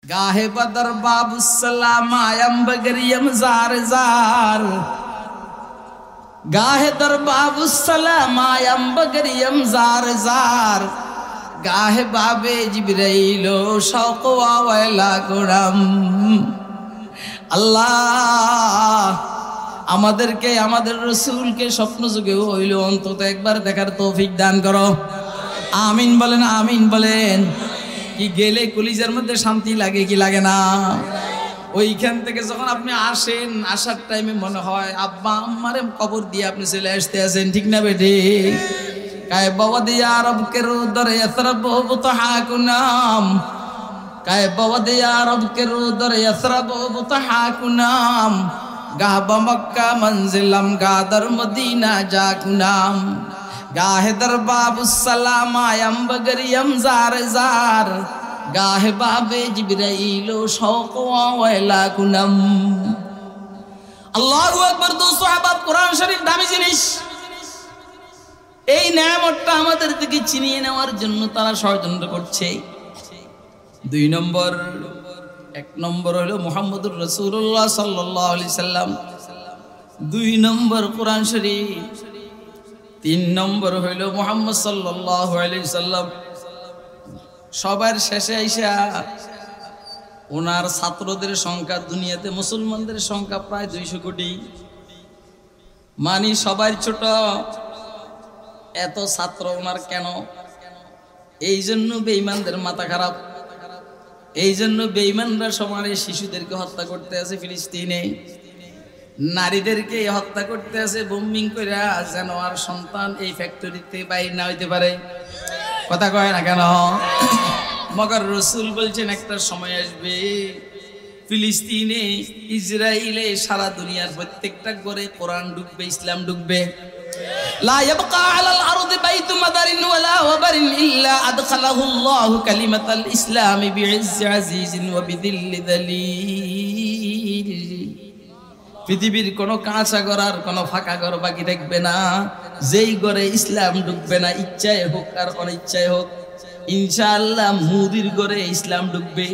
गाहे बदर बाबुसलाम आयम बगरियम जार जार गाहे दर बाबुसलाम आयम बगरियम जार जार गाहे बाबे जिब्राइलो शौक़वा वैला गुराम। আল্লাহ আমাদেরকে আমাদের রাসূলকে স্বপ্ন যুগে হইলো অন্তত একবার দেখার তৌফিক দান করো। আমিন বলেন, আমিন বলেন। কি গেলে কলিজার মধ্যে শান্তি লাগে কি লাগে না? ওইখান থেকে যখন আপনি আসেন, আসার টাইমে মনে হয় আব্বা আম্মারে কবর দিয়ে আপনি চলে আসতে আছেন, ঠিক না বেটি? কায় বাবা দিয়া রব কে রুদর ইয়াসরাব বুতহাকুনাম, কায় বাবা দিয়া রব কে রুদর ইয়াসরাব বুতহাকুনাম, গাহবা মক্কা মঞ্জিলম গাদর মদিনা জাকুনাম, গাহে দর বাবুসসালাম আয়ম বগরিয়ম জার জার, গাহে বাবে জিবরাইল শৌक़ওয়া ওয়ালা কুনাম। আল্লাহু আকবার। দোস্ত আহবাব, কোরআন শরীফ দামি জিনিস। এই নেয়ামতটা আমাদের থেকে ছিনিয়ে নেওয়ার জন্য তারা ষড়যন্ত্র করছে। দুই নম্বর, এক নম্বর হলো মুহাম্মদুর রাসূলুল্লাহ সাল্লাল্লাহু আলাইহি সাল্লাম, দুই নম্বর কোরআন শরীফ, তিন নম্বর হইল মুহাম্মদ সাল্লাল্লাহু আলাইহি সাল্লাম। সবার শেষে আইসা ওনার ছাত্রদের সংখ্যা, দুনিয়াতে মুসলমানদের সংখ্যা প্রায় 200 কোটি। মানি সবার ছোট, এত ছাত্র ওনার কেন? এই জন্য বেঈমানদের মাথা খারাপ। এই জন্য বেঈমানরা সমানে শিশুদেরকে হত্যা করতে আছে ফিলিস্তিনে, নারীদেরকে হত্যা করতে আছে বোম্বিং করে, যেন আর সন্তান এই ফ্যাক্টরিতে বাইরে না হইতে পারে। কথা কয় না কেন? মগর রসুল বলছেন একটা সময় আসবে ফিলিস্তিনে, ইসরায়েলে, সারা দুনিয়ার প্রত্যেকটা ঘরে কোরআন ঢুকবে, ইসলাম ঢুকবে। লা ইয়াবকা আলাল আরদি বাইতু মাদারিন ওয়ালা ওয়াবারিন ইল্লা আদখালাহু আল্লাহু কালিমাতাল ইসলামি বিইজ্জি আজিজিন ওয়া বিদিল্লি যালিল। পৃথিবীর কোনো কাঁচা ঘর আর কোনো ফাঁকা ঘর বাকি থাকবে না, যেই ঘরে ইসলাম ঢুকবে না, ইচ্ছায় হোক আর অনিচ্ছায় হোক। ইনশাআল্লাহ মোদির ঘরে ইসলাম ঢুকবে,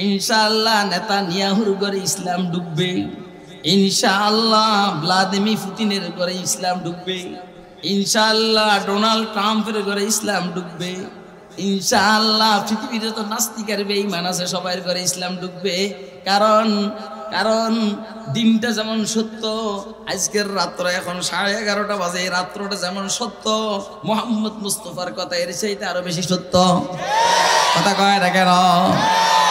ইনশাআল্লাহ নেতানিয়াহুর ঘরে ইসলাম ঢুকবে, ইনশাআল্লাহ ভ্লাদিমির পুতিনের ঘরে ইসলাম ঢুকবে, ইনশাআল্লাহ ডোনাল্ড ট্রাম্পের ঘরে ইসলাম ঢুকবে, ইনশাআল্লাহ পৃথিবীর যত নাস্তিক আর বেঈমান আছে সবার ঘরে ইসলাম ঢুকবে। কারণ কারণ দিনটা যেমন সত্য, আজকের রাত্র এখন 11:30 বাজে, এই রাত্রটা যেমন সত্য, মুহাম্মদ মুস্তাফার কথা এর চাইতে আরো বেশি সত্য। কথা কয় না কেন?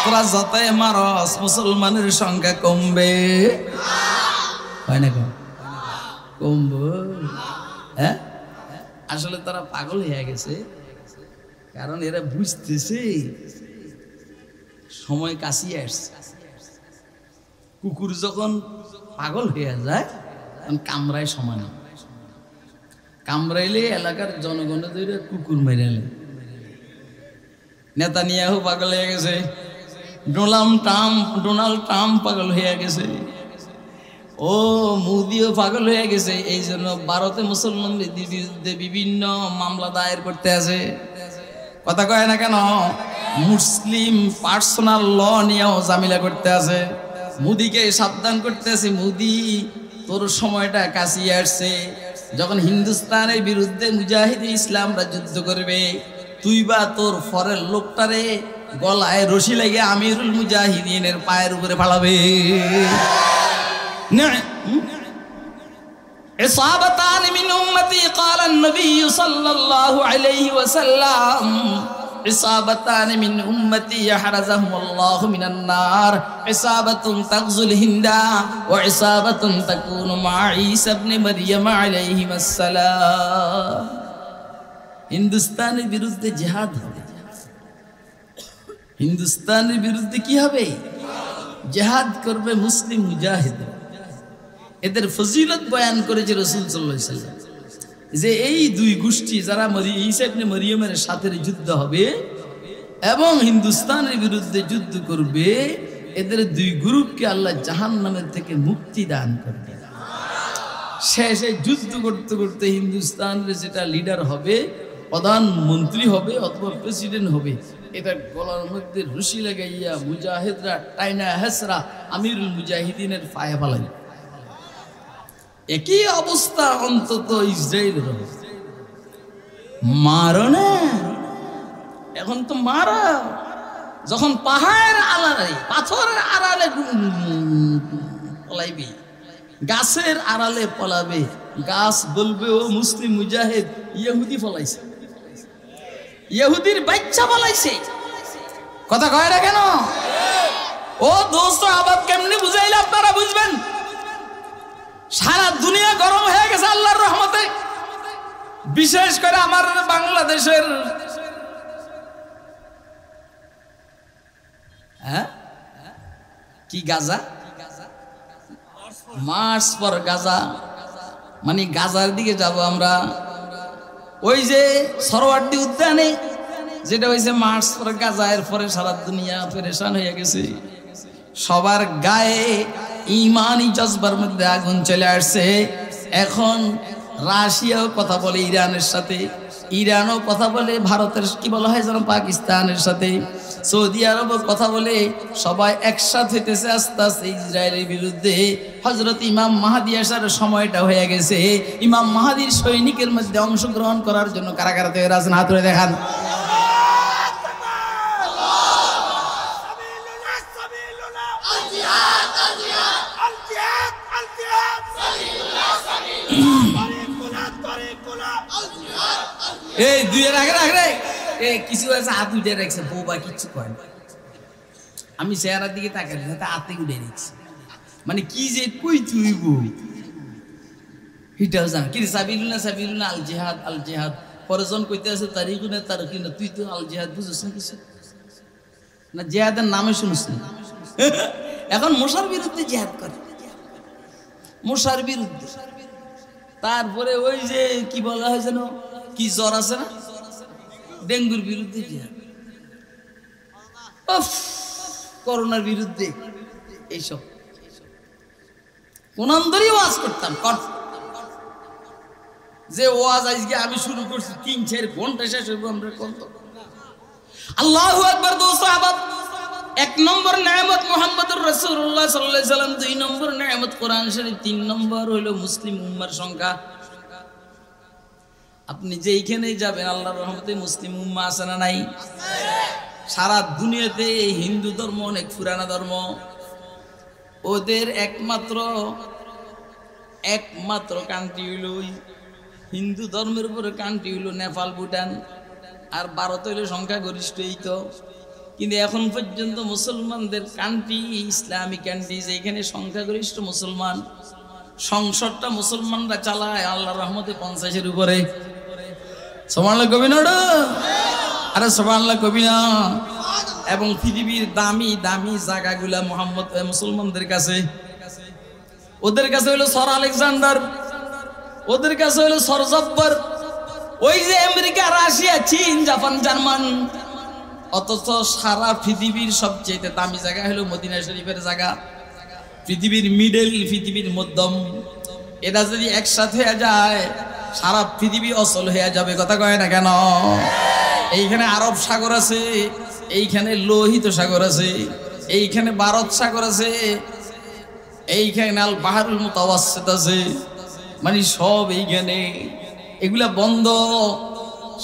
তোরা যতই মারস মুসলমানের সংখ্যা কমবে, হয় না? কমবে। হ্যাঁ, আসলে তারা পাগল হয়ে গেছে, কারণ এরা বুঝতেছে সময় কাছিয়ে আসছে। কুকুর যখন পাগল হয়ে যায় তখন কামড়ায় সমান, কামড়াইলে এলাকার জনগণ ধরে কুকুর মেরালে। নেতানিয়াহু পাগল হয়ে গেছে, ডোনাল্ড ট্রাম্প পাগল হয়ে গেছে, ও মোদিও পাগল হয়ে গেছে। এই জন্য ভারতে মুসলমানদের বিরুদ্ধে বিভিন্ন মামলা দায়ের করতে আছে। কথা কয় না কেন? মুসলিম পার্সোনাল ল নিয়েও ঝামেলা করতে আছে। মোদিকে সাবধান করতেছে, মোদি তোর সময়টা কাছিয়ে আসছে, যখন হিন্দুস্তানের বিরুদ্ধে মুজাহিদ ইসলামরা যুদ্ধ করবে, তুই বা তোর ফরের লোকটারে গলায় রশি লেগে আমিরুল মুজাহিদিনের পায়ের উপরে ফালাবে। ইসাবাতান মিন উম্মতি ক্বালা নবী সাল্লাল্লাহু আলাইহি ওয়াসাল্লাম, ইসাবাতান মিন উম্মতি ইয়াহরাজুহুমুল্লাহু মিনান নার, ইসাবাতুন তাগজুল হিন্দা ওয়া ইসাবাতুন তাকুনু মা ঈসা ইবনে মারইয়াম আলাইহিস সালাম। হিন্দুস্তানের বিরুদ্ধে জিহাদ হবে। হিন্দুস্তানের বিরুদ্ধে কি হবে? জিহাদ করবে মুসলিম মুজাহিদ। এদের ফজিলত বয়ান করেছে রাসূল সাল্লাল্লাহু আলাইহি ওয়াসাল্লাম, যে এই দুই গোষ্ঠী যারা ঈসা ইবনে মারইয়ামের সাথে যুদ্ধ হবে এবং হিন্দুস্তানের বিরুদ্ধে যুদ্ধ করবে, এদের দুই গ্রুপকে আল্লাহ জাহান্নামের থেকে মুক্তি দান করবে। শেষে যুদ্ধ করতে করতে হিন্দুস্তানের যেটা লিডার হবে, প্রধানমন্ত্রী হবে অথবা প্রেসিডেন্ট হবে, এটা গলার মধ্যে রশি লাগাইয়া মুজাহিদরা টাইনা হেসরা আমিরুল মুজাহিদিনের পায়ে ফালাই। একই অবস্থা অন্তত ইসরায়েলের। মারো না, এখন তো মারা। যখন পাহাড়ের আড়ালে, পাথরের আড়ালে পলাইবে, গাছের আড়ালে পলাবে, গাছ বলবে ও মুসলিম মুজাহিদ ইহুদি ফলাইছে, ইহুদির বাচ্চা ফলাইছে। কথা কয় না কেন? ও দোস্ত, আবার কেমনি বুঝাইলে আপনারা বুঝবেন। সারা দুনিয়া গরম হয়ে গেছে আল্লাহর রহমতে। বিশেষ করে আমার বাংলাদেশের কি গাজা, মার্চ পর গাজা, মানে গাজার দিকে যাব আমরা। ওই যে সরোয়ার্দী উদ্যানে যেটা হয়েছে মার্চ পর গাজা, এর পরে সারা দুনিয়া পেরেশান হয়ে গেছে। সবার গায়ে ইমানি জজবার মধ্যে আগুন চলে আসছে। এখন রাশিয়াও কথা বলে ইরানের সাথে, ইরানও কথা বলে ভারতের কি বলা হয় যেন পাকিস্তানের সাথে, সৌদি আরবও কথা বলে। সবাই একসাথে হইতেছে আস্তে আস্তে ইসরায়েলের বিরুদ্ধে। হযরত ইমাম মাহদী আসার সময়টা হয়ে গেছে। ইমাম মাহদীর সৈনিকের মধ্যে অংশগ্রহণ করার জন্য কারা কারা তৈরি আছেন হাত তুলে দেখান। এই দুইয়ের আগে রাখলে কিছু আছে হাত উঠে রাখছে, বউ বা কিচ্ছু কয় না। আমি চেহারার দিকে তাকাই হাতে উঠে রেখেছি, মানে কি যে কই তুইব এটাও জান কি সাবিলুনা সাবিলুনা আল জিহাদ আল জিহাদ। পরেজন কইতে আছে তারিকুনে তার কিনা, তুই তো আল জিহাদ বুঝছিস না কিছু না, জিহাদের নামে শুনিস না। এখন মশার বিরুদ্ধে জিহাদ করে, মশার বিরুদ্ধে। তারপরে ওই যে কি বলা হয় যেন, কি জ্বর আছে না, ডেঙ্গুর বিরুদ্ধে জিহাদ, করোনার বিরুদ্ধে, এইসব কোন ধরে ওয়াজ করতাম। যে ওয়াজ আজকে আমি শুরু করছি 3-4 ঘন্টা শেষ হইব আমরা কত। আল্লাহু আকবার। দোস্ত আবাব, 1 নম্বর নিয়ামত মুহাম্মদুর রাসূলুল্লাহ সাল্লাল্লাহু আলাইহি সাল্লাম, 2 নম্বর নিয়ামত কোরআন শরীফ, 3 নম্বর হলো মুসলিম উম্মার সংখ্যা। আপনি যেইখানেই যাবেন আল্লাহর রহমতে মুসলিম উম্মাহ আছে না নাই? সারা দুনিয়াতে হিন্দু ধর্ম অনেক পুরানা ধর্ম, ওদের একমাত্র কান্ট্রি হইল হিন্দু ধর্মের উপরে কান্ট্রি হইল নেপাল, ভুটান, আর ভারত হইল সংখ্যাগরিষ্ঠ। এই তো, কিন্তু এখন পর্যন্ত মুসলমানদের কান্ট্রি, ইসলামিক কান্ট্রি, যেখানে সংখ্যাগরিষ্ঠ মুসলমান, সংসদটা মুসলমানরা চালায় আল্লাহর রহমতে 50-এর উপরে। সুবহানাল্লাহ কবি না? আরে সুবহানাল্লাহ কবি না? এবং পৃথিবীর দামি দামি জায়গাগুলা মুসলমানদের কাছে। ওদের কাছে হলো সর আলেকজান্ডার, ওদের কাছে হলো সর জব্বর, ওই যে আমেরিকা, রাশিয়া, চীন, জাপান, জার্মান। অথচ সারা পৃথিবীর সবচেয়ে দামি জায়গা হলো মদিনা শরীফের জায়গা। পৃথিবীর মিডল, পৃথিবীর মধ্যম, এটা যদি একসাথে হয়ে যায় সারা পৃথিবী অচল হয়ে যাবে। কথা কয় না কেন? এইখানে আরব সাগর আছে, এইখানে লোহিত সাগর আছে, এইখানে ভারত সাগর আছে, এইখানে আল বাহরুল মুতাওয়াসসিত আছে, মানে সব এইখানে। এগুলা বন্ধ,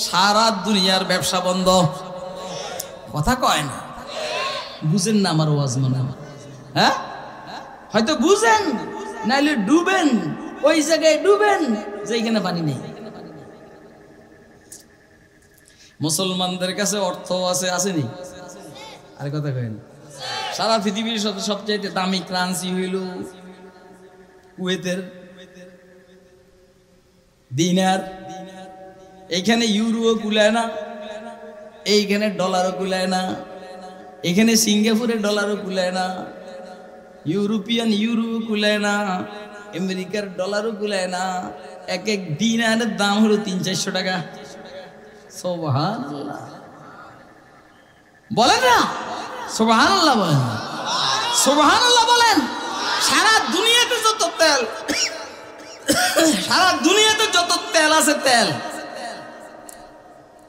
সারা দুনিয়ার ব্যবসা বন্ধ। কথা কয় না, বুঝেন না আমার ওয়াজ মনে? হ্যাঁ, হয়তো বুঝেন, নাইলে ডুবেন, ওই জায়গায় ডুবেন যেখানে পানি নেই। মুসলমানদের কাছে অর্থ আছে, আসেনি? আরে কথা কয় না। সারা পৃথিবীর সবচেয়ে দামি কারেন্সি হইল কুয়েতের দিনার। এইখানে ইউরোও কুলায় না, এইখানে ডলারও কুলায় না, এখানে সিঙ্গাপুরের ডলারও কুলায় না, ইউরোপিয়ান ইউরো কুলায় না, আমেরিকার ডলারও কুলায় না। এক এক দিনারের দাম হলো 300-400 টাকা। সুবহানাল্লাহ বলেন না? সুবহানাল্লাহ বলেন, সুবহানাল্লাহ বলেন। সারা দুনিয়াতে যত তেল, সারা দুনিয়াতে যত তেল আছে, তেল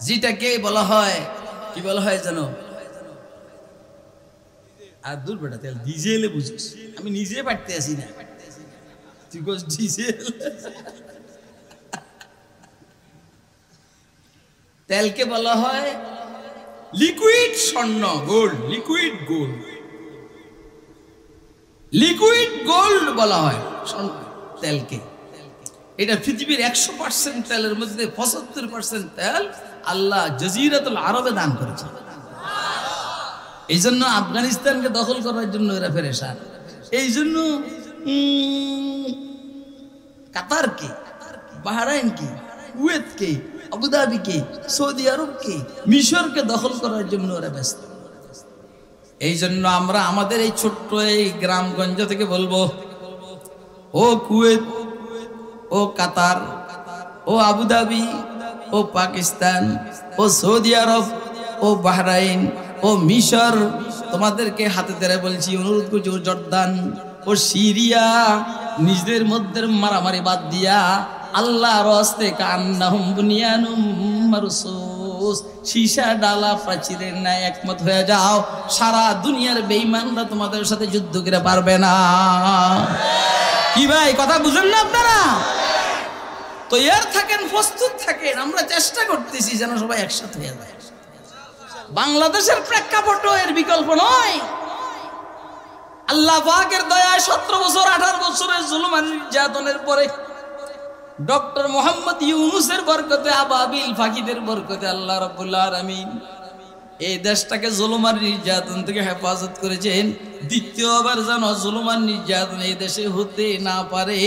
যেটাকে বলা হয় কি বলা হয় জানো? আর দূর বেটা তেল ডিজেলে বুঝিস, আমি নিজে পাঠতে আসি না, তুই কোস ডিজেল। তেলকে বলা হয় লিকুইড স্বর্ণ, gold, liquid gold, liquid gold বলা হয় তেলকে। এটা পৃথিবীর 100% তেলের মধ্যে 75% তেল আল্লাহ জজিরাতুল আরবে দান করেছে। এই জন্য আফগানিস্তানকে দখল করার জন্য এরা পেরেশান। এই জন্য কাতারকে, বাহরাইনকে, কুয়েতকে, আবুধাবিকে, সৌদি আরবকে, মিশরকে দখল করার জন্য ওরা ব্যস্ত। এই জন্য আমরা আমাদের এই ছোট্ট এই গ্রামগঞ্জ থেকে বলবো, ও কুয়েত, ও কাতার, ও আবুধাবি, ও পাকিস্তান, ও সৌদি আরব, ও বাহরাইন, ও মিশর, তোমাদেরকে হাতে ধরে বলছি, অনুরোধ করছি, ও জর্দান, ও সিরিয়া, নিজেদের মধ্যে মারামারি বাদ দিয়া আল্লাহর হস্তে কান্নাহুম বুনিয়ানুম মারসুস, সীসা ডালা প্রাচীরের ন্যায় একমত হয়ে যাও। সারা দুনিয়ার বেঈমানরা তোমাদের সাথে যুদ্ধ করে পারবে না। কি ভাই কথা বুঝেন না আপনারা? তৈয়ার থাকেন, প্রস্তুত থাকেন। আমরা চেষ্টা করতেছি যেন সবাই একসাথে হয়ে যায়। বাংলাদেশের প্রেক্ষাপট এর বিকল্প নয়। আল্লাহ পাকের দয়ায় 17 বছর 18 বছরের জুলুম আর নির্যাতনের পরে ডক্টর মোহাম্মদ ইউনূসের বরকতে, আবাবিল ফাকিদের বরকতে আল্লাহ রাব্বুল আলামিন এই দেশটাকে জুলুম আর নির্যাতন থেকে হেফাজত করেছেন। দ্বিতীয়বার যেন জুলুম আর নির্যাতন এই দেশে হতে না পারে,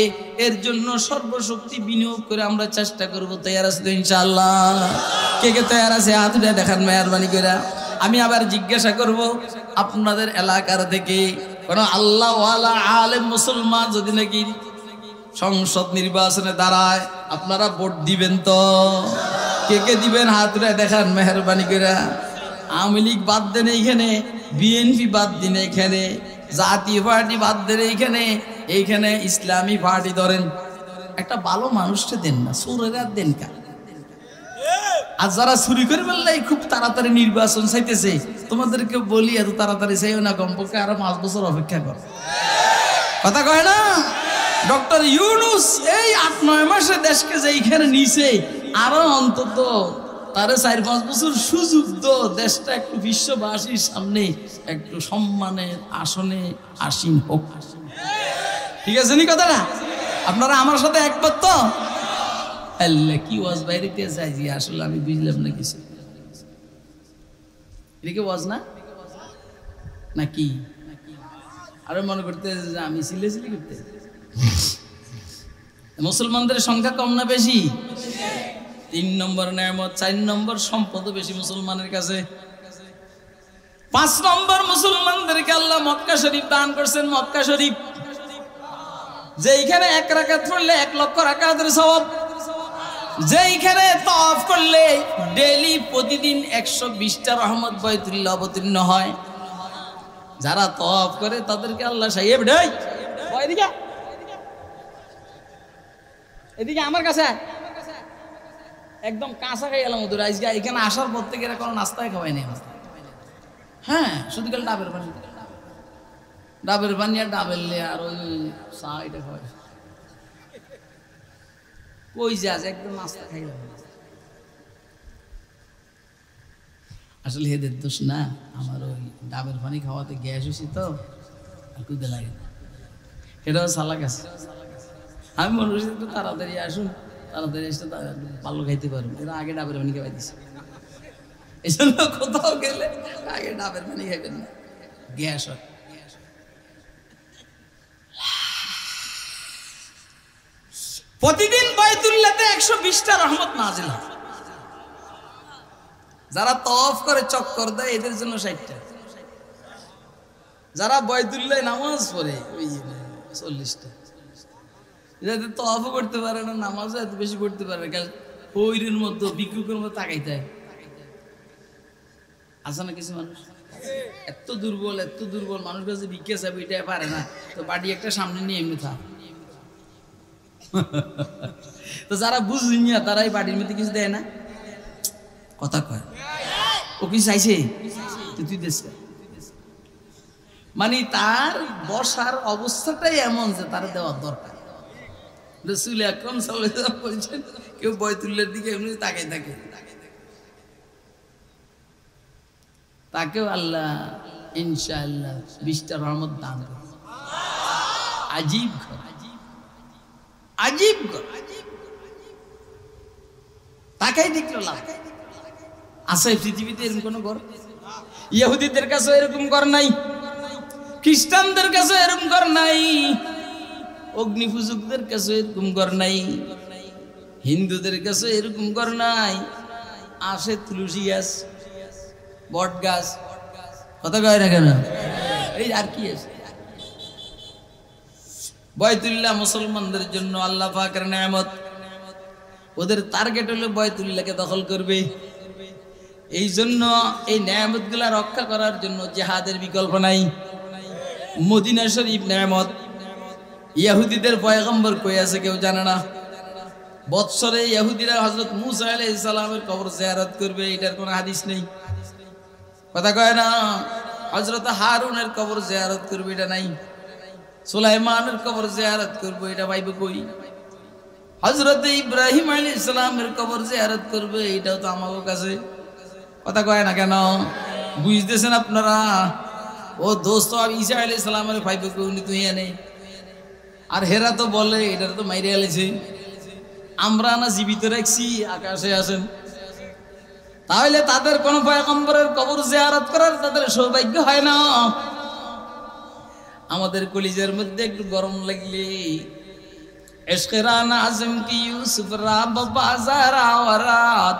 এর জন্য সর্বশক্তি বিনিয়োগ করে আমরা চেষ্টা করবো। তৈয়ার আছে তো ইনশাআল্লাহ? কে কে তৈয়ার আছে? হাত উঠে দেখান মেহরবানি করে। আমি আবার জিজ্ঞাসা করব, আপনাদের এলাকার থেকে কোন আল্লাহ ওয়ালা আলেম মুসলমান যদি নাকি সংসদ নির্বাচনে দাঁড়ায়, আপনারা ভোট দিবেন তো? কে কে দিবেন? হাত উঠে দেখান মেহরবানি করে। আওয়ামী লীগ বাদ দেন এইখানে, বিএনপি বাদ দিন এইখানে, জাতীয় পার্টি বাদ দেন এইখানে, এইখানে ইসলামী পার্টি ধরেন। একটা ভালো মানুষকে দেন না, চোরেরা দেন কা? আর যারা চুরি করে ফেললে খুব তাড়াতাড়ি নির্বাচন চাইতেছে, তোমাদেরকে বলি এত তাড়াতাড়ি চাইও না, কমপক্ষে আরো 5 বছর অপেক্ষা কর। কথা কয় না? ডক্টর ইউনূস এই 8-9 মাসে দেশকে যে এইখানে নিছে, আরো অন্তত তারে 4-5 বছর সুযোগ দো, দেশটা একটু বিশ্ববাসীর সামনে একটু সম্মানের আসনে আসীন হোক। ঠিক আছে নি কথাটা? আপনারা আমার সাথে একমত তো? আল্লাহ কি ওয়াজ বাইরেতে চাইছি, আসলে আমি বুঝলাম না কিছু। এদিকে ওয়াজ না নাকি? আরো মনে করতে আমি সিলেসিলি করতে। মুসলমানদের সংখ্যা কম না বেশি? 3 নম্বর নেয়ামত, 4 নম্বর সম্পদ বেশি মুসলমানের কাছে। 5 নম্বর মুসলমানদেরকে আল্লাহ মক্কা শরীফ দান করছেন। মক্কা শরীফ যেইখানে 1 রাকাত পড়লে 1 লক্ষ রাকাতের সওয়াব, যেইখানে তাওয়াফ করলে ডেইলি প্রতিদিন 120টা রহমত বাইতুল্লাহ অবতীর্ণ হয়। যারা তাওয়াফ করে তাদেরকে আল্লাহ সাহেব দেই এদিকে, এদিকে আমার কাছে একদম কাঁচা খাই এলাম ওদের। আজকে এখানে আসার পর থেকে এরা কোনো নাস্তায় খাওয়াই নেই। হ্যাঁ, শুধু গেল ডাবের পানি, ডাবের পানি আর ডাবের লে আর ওই চা এটা খাওয়াই। কই যাস একদম নাস্তা খাইলাম। আসলে এদের দোষ না, আমার ওই ডাবের পানি খাওয়াতে গ্যাস হয়েছি তো কুদে লাগে না। এটাও সালাক আছে। আমি মনে করছি একটু তাড়াতাড়ি আসুন, তাড়াতাড়ি এসে ভালো খাইতে পারবো। এরা আগে ডাবের পানি খাওয়াই দিছে। এই জন্য কোথাও গেলে আগে ডাবের পানি খাইবেন না, গ্যাস হয়। প্রতিদিন বাইতুল্লাহতে 120টা রহমত নাজিল হয়। যারা তওয়াফ করে চক্কর দেয় এদের জন্য 60টা। যারা বাইতুল্লাহ নামাজ পড়ে ওই 40টা। যাতে তওয়াফও করতে পারে না, নামাজও এত বেশি পড়তে পারে না, ওইরের মধ্যে বিক্ষুকের মধ্যে তাকাইতে হয়। আছে না কিছু মানুষ এত দুর্বল, এত দুর্বল মানুষ কাছে ভিক্ষা চাইবে এটা পারে না, তো বাড়ি একটা সামনে নিয়ে এমনি থাক। তো যারা বুঝলি না তারাই বাড়ির মধ্যে কিছু দেয় না, কথা কয়। ও কি চাইছে তুই দেশ মানে তার বসার অবস্থাটাই এমন যে তার দেওয়ার দরকার। রাসূল আকরাম সাল্লাল্লাহু আলাইহি ওয়াসাল্লাম বলেছেন কেউ বাইতুল্লাহর দিকে এমনি তাকাই থাকে, তাকেও আল্লাহ ইনশাআল্লাহ 20টা রহমত দান করবে। আজীব ঘর, আজীব ঘর, তাকাই দেখলো লাভ আছে পৃথিবীতে এরকম কোন ঘর? ইহুদিদের কাছে এরকম ঘর নাই, খ্রিস্টানদের কাছে এরকম ঘর নাই, অগ্নি পূজকদের কাছে এরকম ঘর নাই, হিন্দুদের কাছে এরকম ঘর নাই। আসে তুলসী গাছ, বট গাছ, কথা কয় না কেন? এই আর কি আছে? বাইতুল্লাহ মুসলমানদের জন্য আল্লাহ পাকের নেয়ামত। ওদের টার্গেট হলো বাইতুল্লাহকে দখল করবে। এই জন্য এই নেয়ামতগুলা রক্ষা করার জন্য জিহাদের বিকল্প নাই। মদিনা শরীফ নেয়ামত, ইহুদিদের পয়গম্বর কই আছে কেউ জানে না। বৎসরে ইহুদিরা হযরত মুসা আলাইহিস সালামের কবর জিয়ারত করবে, এটার কোনো হাদিস নেই, কথা কয় না। হযরত হারুনের কবর জিয়ারত করবে, এটা নাই। সুলাইমানের কবর জিয়ারত করবে, এটা পাইবে কই? হযরত ইব্রাহিম আলাইহিস সালামের কবর জিয়ারত করবে, এটাও তো আমাদের কাছে, কথা কয় না কেন? বুঝতেছেন আপনারা? ও দোস্ত ঈসা আলাইহিস সালামের পাইবে কই? উনি তো এনে, আর হেরা তো বলে এটা তো মাইরে আলেছে, আমরা না জীবিত রাখছি, আকাশে আছেন। তাহলে তাদের কোন পয়গম্বরের কবর জিয়ারত করার তাদের সৌভাগ্য হয় না। আমাদের কলিজার মধ্যে একটু গরম লাগলে ইশকে রানা আজম কি ইউসুফ রাব বাজার আওরাত,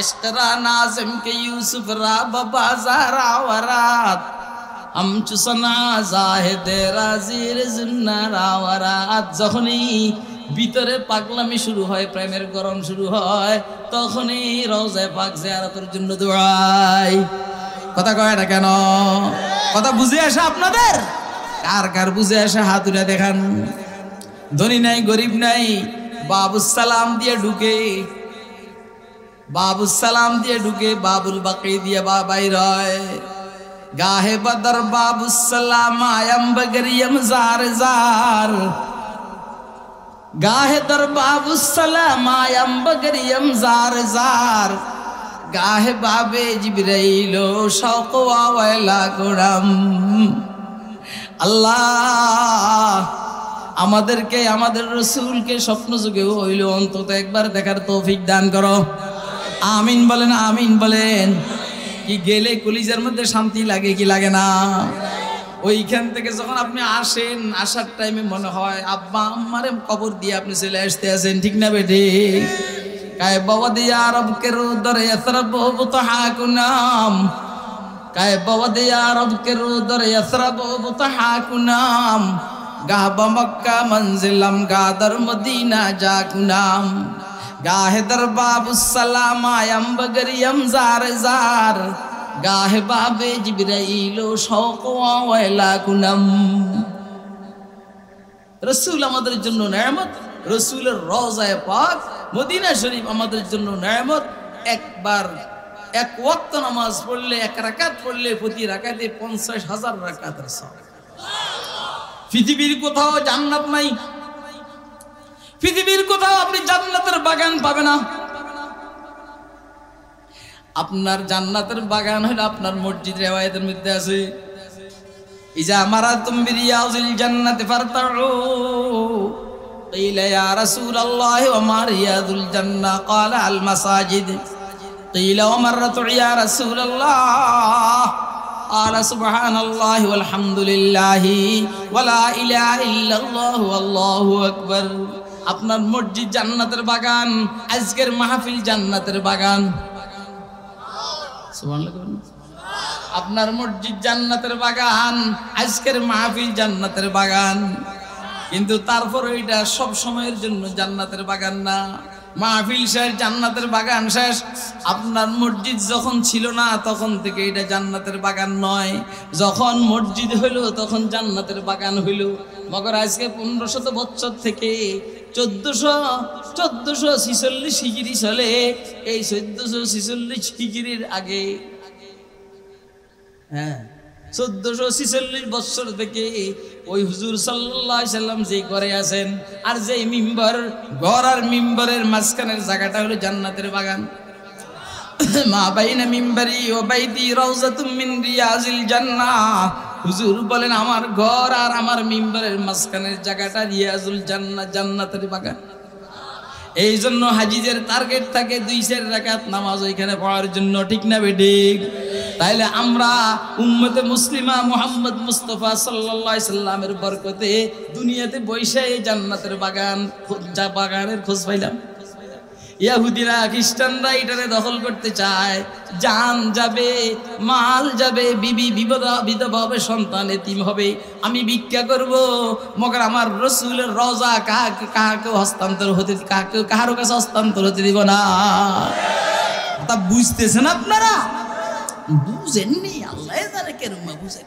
ইশকে রানা আজম কি ইউসুফ রাব বাজার আওরাত, हम चुसना जाहिदे राजीर जुन्नार आवारात। যখনই ভিতরে পাগলামি শুরু হয়, প্রেমের গরম শুরু হয়, তখনই রওজায়ে পাক জিয়ারতের জন্য দৌড়াই, কথা কয় না কেন? কথা বুঝে আসে আপনাদের? কার কার বুঝে আসে হাত উঠে দেখান। ধনী নাই, গরিব নাই, বাবুস সালাম দিয়ে ঢুকে, বাবুস সালাম দিয়ে ঢুকে, বাবুল বাকি দিয়ে বাইর হয়। गाहे बदर बाबुस्सलाम आयम बगरियम जार जार, गाहे दर बाबुस्सलाम आयम बगरियम जार जार, गाहे बाबे जिब्राइलो शौक वाला गुरम। আল্লাহ আমাদেরকে আমাদের রাসূলকে স্বপ্ন যুগে হইল অন্তত একবার দেখার তৌফিক দান করো। আমিন বলেন, আমিন বলেন। কি গেলে কলিজার মধ্যে শান্তি লাগে কি লাগে না? ওইখান থেকে যখন আপনি আসেন, আসার টাইমে মনে হয় আব্বা আম্মারে কবর দিয়ে আপনি চলে আসতে আছেন, ঠিক না বেটি? কায় বাবা দিয়া রবকে রুদরে ইয়াসরাব বুতহাকুনাম, কায় বাবা দিয়া রবকে রুদরে ইয়াসরাব বুতহাকুনাম, গাহবা মক্কা মঞ্জিলাম গাদর মদিনা জাকুনাম, गाहे दर बाबुस्सलाम आयम बगरियम जार जार, गाहे बाबे जिब्राइलो शौक वाला कुनम। रसूल আমাদের জন্য নেয়ামত, রসুলের রওজায়ে পাক মদিনা শরীফ আমাদের জন্য নেয়ামত। একবার এক ওয়াক্ত নামাজ পড়লে, এক রাকাত পড়লে প্রতি রাকাতে 50,000 রাকাতের সওয়াব। পৃথিবীর কোথাও জান্নাত নাই, পৃথিবীর কোথাও আপনি জান্নাতের বাগান পাবে না। আপনার জান্নাতের বাগান হলো আপনার মসজিদ। রিওয়ায়াতের মধ্যে আছে ইজা আমারাতুম বিরিয়াজিল জান্নাতি ফারতাউ, কিলা ইয়া রাসূলুল্লাহ ওয়া মা রিয়াজুল জান্নাহ, ক্বালা আল মাসাজিদ, কিলা ওয়া মাররাতু ইয়া রাসূলুল্লাহ, ক্বালা সুবহানাল্লাহি ওয়াল হামদুলিল্লাহি ওয়া লা ইলাহা ইল্লাল্লাহু আল্লাহু আকবার। আপনার মসজিদ জান্নাতের বাগান, আজকের মাহফিল জান্নাতের বাগান। আপনার মসজিদ জান্নাতের বাগান, আজকের মাহফিল জান্নাতের বাগান। কিন্তু তারপর এটা সব সময়ের জন্য জান্নাতের বাগান না। মাহফিল শেষ, জান্নাতের বাগান শেষ। আপনার মসজিদ যখন ছিল না তখন থেকে এটা জান্নাতের বাগান নয়, যখন মসজিদ হইল তখন জান্নাতের বাগান হইল। মগর আজকে 1500 বছর থেকে 1446 হিজরি চলে। এই 1446 হিজরির আগে, হ্যাঁ 1446 বছর থেকে ওই হুজুর সাল্লাল্লাহু আলাইহি সাল্লাম যে ঘরে আছেন, আর যে মিম্বর, ঘর আর মিম্বরের মাঝখানের জায়গাটা হলো জান্নাতের বাগান। মা বাইনা মিম্বরি ওয়া বাইতি রাউযাতুম মিন রিয়াজিল জান্নাহ। হুজুর বলেন আমার ঘর আর আমার মিম্বরের মাঝখানের জায়গাটা রিয়াজুল জান্নাহ, জান্নাতের বাগান। এই জন্য হাজিদের টার্গেট থাকে 2-4 রাকাত নামাজ ওইখানে পড়ার জন্য, ঠিক না বেঠিক? তাইলে আমরা উম্মতে মুসলিমা মুহাম্মদ মুস্তাফা সাল্লাল্লাহু আলাইহি সাল্লামের বরকতে দুনিয়াতে বৈশা এই জান্নাতের বাগানের খোঁজ পাইলাম। ইহুদিরা খ্রিস্টানরা এটারে দখল করতে চায়, জান যাবে, মাল যাবে, বিবি বিধবা হবে, সন্তান এতিম হবে, আমি ভিক্ষা করব, মগর আমার রাসূলের রওজা কাহাকে হস্তান্তর হতে, কাহারও কাছে হস্তান্তর হতে দিব না। তা বুঝতেছেন আপনারা? বুঝেননি, আল্লাহ জানে কেন বুঝেন।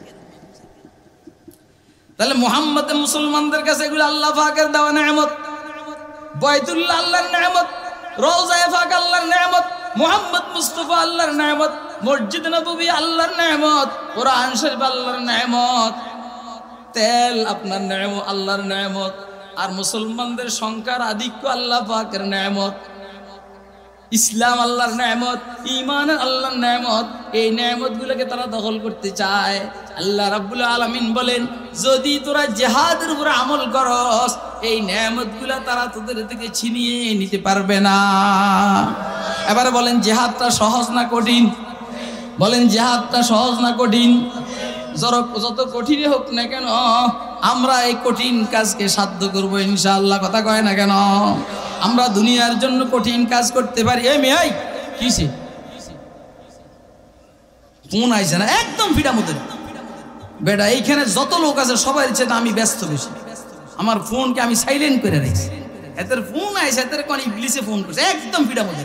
তাহলে মুহাম্মদ মুসলমানদের কাছে এগুলো আল্লাহ পাকের দেওয়া নেয়ামত। বাইতুল্লাহ আল্লাহর নেয়ামত, রওজায়ে পাক আল্লাহর নেয়ামত, মুহাম্মদ মুস্তাফা আল্লাহর নেয়ামত, মসজিদ নববী আল্লাহর নেয়ামত, কোরআন শরীফ আল্লাহর নেয়ামত, তেল আপনার নেয়ামত, আল্লাহর নেয়ামত, আর মুসলমানদের সংখ্যার আধিক্য আল্লাহ পাকের নেয়ামত, ইসলাম আল্লাহর নেয়ামত, ঈমান আল্লাহর নেয়ামত। এই নেয়ামতগুলোকে তারা দখল করতে চায়। আল্লাহ রাব্বুল আলামিন বলেন, যদি তোরা জিহাদের উপর আমল করস, এই নেয়ামতগুলো তারা তোদের থেকে ছিনিয়ে নিতে পারবে না। এবারে বলেন জিহাদটা সহজ না কঠিন? বলেন জিহাদটা সহজ না কঠিন? যত কঠিনই হোক না কেন, আমরা এই কঠিন কাজকে সাধ্য করবো ইনশাআল্লাহ। কথা কয় না কেন? আমরা দুনিয়ার জন্য কঠিন কাজ করতে পারি। এ মেয়ে কিসে ফোন আইছে না, একদম ফিডা মতো বেটা। এইখানে যত লোক আছে সবাই চেয়ে আমি ব্যস্ত বেশি, আমার ফোনকে আমি সাইলেন্ট করে রেখেছি। এদের ফোন আইছে, এদের কোন ইবলিসে ফোন করছে, একদম ফিডা মতো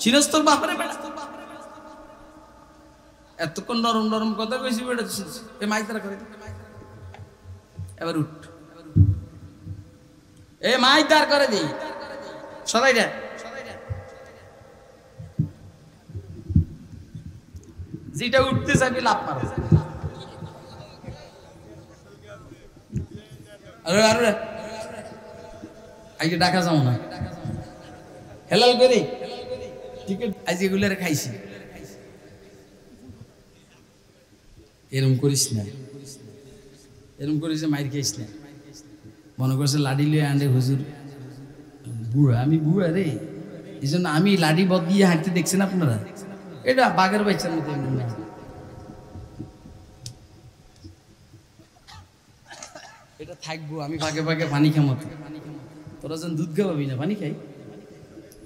চিরস্তর বাপারে বেটা। এতক্ষণ নরম নরম কথা কইছি বেটা, এ মাইকটা করে এবার উঠ, এ মাইক দাঁড় করে দিই সবাই রে। যেটা উঠতে চাইবি লাভ মারো। আরে আজকে ডাকা যাও না, হেলাল করে টিকিট আজ এগুলো খাইছি। এরম করিস না, এরম করিস মাইর খাইস না। মনে করছে লাডি লিয়ে আনলে হুজুর বুড়া, আমি বুড়া রে, এই জন্য আমি লাডি বদলিয়ে হাঁটতে দেখছেন আপনারা। এটা বাঘের বাচ্চার মতো এটা থাকবো, আমি ভাগে ভাগে পানি খামো। তোরা যেন দুধ খাওয়াবি না, পানি খাই,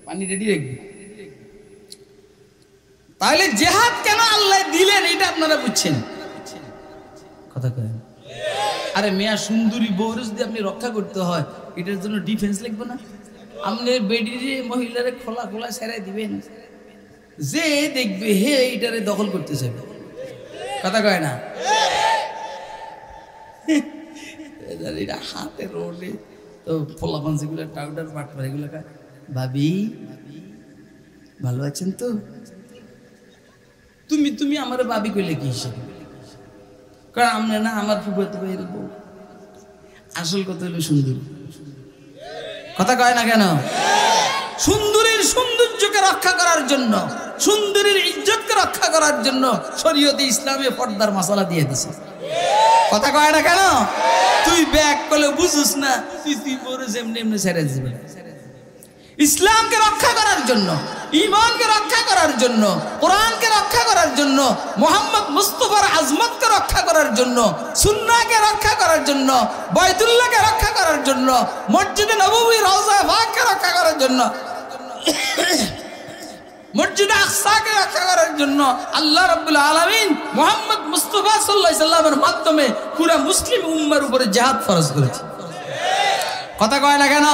পানি রেডি রাখবি। তাহলে জিহাদ কেন আল্লাহ দিলেন এটা আপনারা বুঝছেন? কথা কয় আরে মেয়া সুন্দরী বউরে যদি আপনি রক্ষা করতে হয়, এটার জন্য ডিফেন্স লাগবে না? আপনি বেডিরে মহিলারে খোলা খোলা ছেড়াই দিবেন, যে দেখবে হে এটারে দখল করতে চাইবে। কথা কয় না? এটা হাতে রোডে তো ফোলা পাঞ্চিগুলো টাউটার পাট পারে এগুলো। ভাবি ভালো আছেন তো? তুমি তুমি আমার ভাবি কইলে কি হিসেবে? কারণ আমরা না আমার ফুফাতো ভাইয়ের বউ। আসল কথা হলো সুন্দরী। কথা কয় না কেন? সুন্দরীর সৌন্দর্যকে রক্ষা করার জন্য, সুন্দরীর ইজ্জতকে রক্ষা করার জন্য শরীয়তে ইসলামে পর্দার মশলা দিয়ে দিছে। কথা কয় না কেন? তুই ব্যাগ করলে বুঝুস না, তুই পরে যেমনি এমনি ছেড়ে দিবি। ইসলামকে রক্ষা করার জন্য, ঈমানকে রক্ষা করার জন্য, কোরআনকে রক্ষা করার জন্য, মুহাম্মদ মুস্তাফার আজমতকে রক্ষা করার জন্য, সুন্নাহকে রক্ষা করার জন্য, বাইতুল্লাহকে রক্ষা করার জন্য, মসজিদে নববী রওজা পাককে রক্ষা করার জন্য, মসজিদে আকসাকে রক্ষা করার জন্য আল্লাহ রাব্বুল আলামিন মুহাম্মদ মুস্তাফা সাল্লাল্লাহু আলাইহি সাল্লামের মাধ্যমে পুরো মুসলিম উম্মার উপরে জিহাদ ফরজ করেছে। কথা কয় না কেন?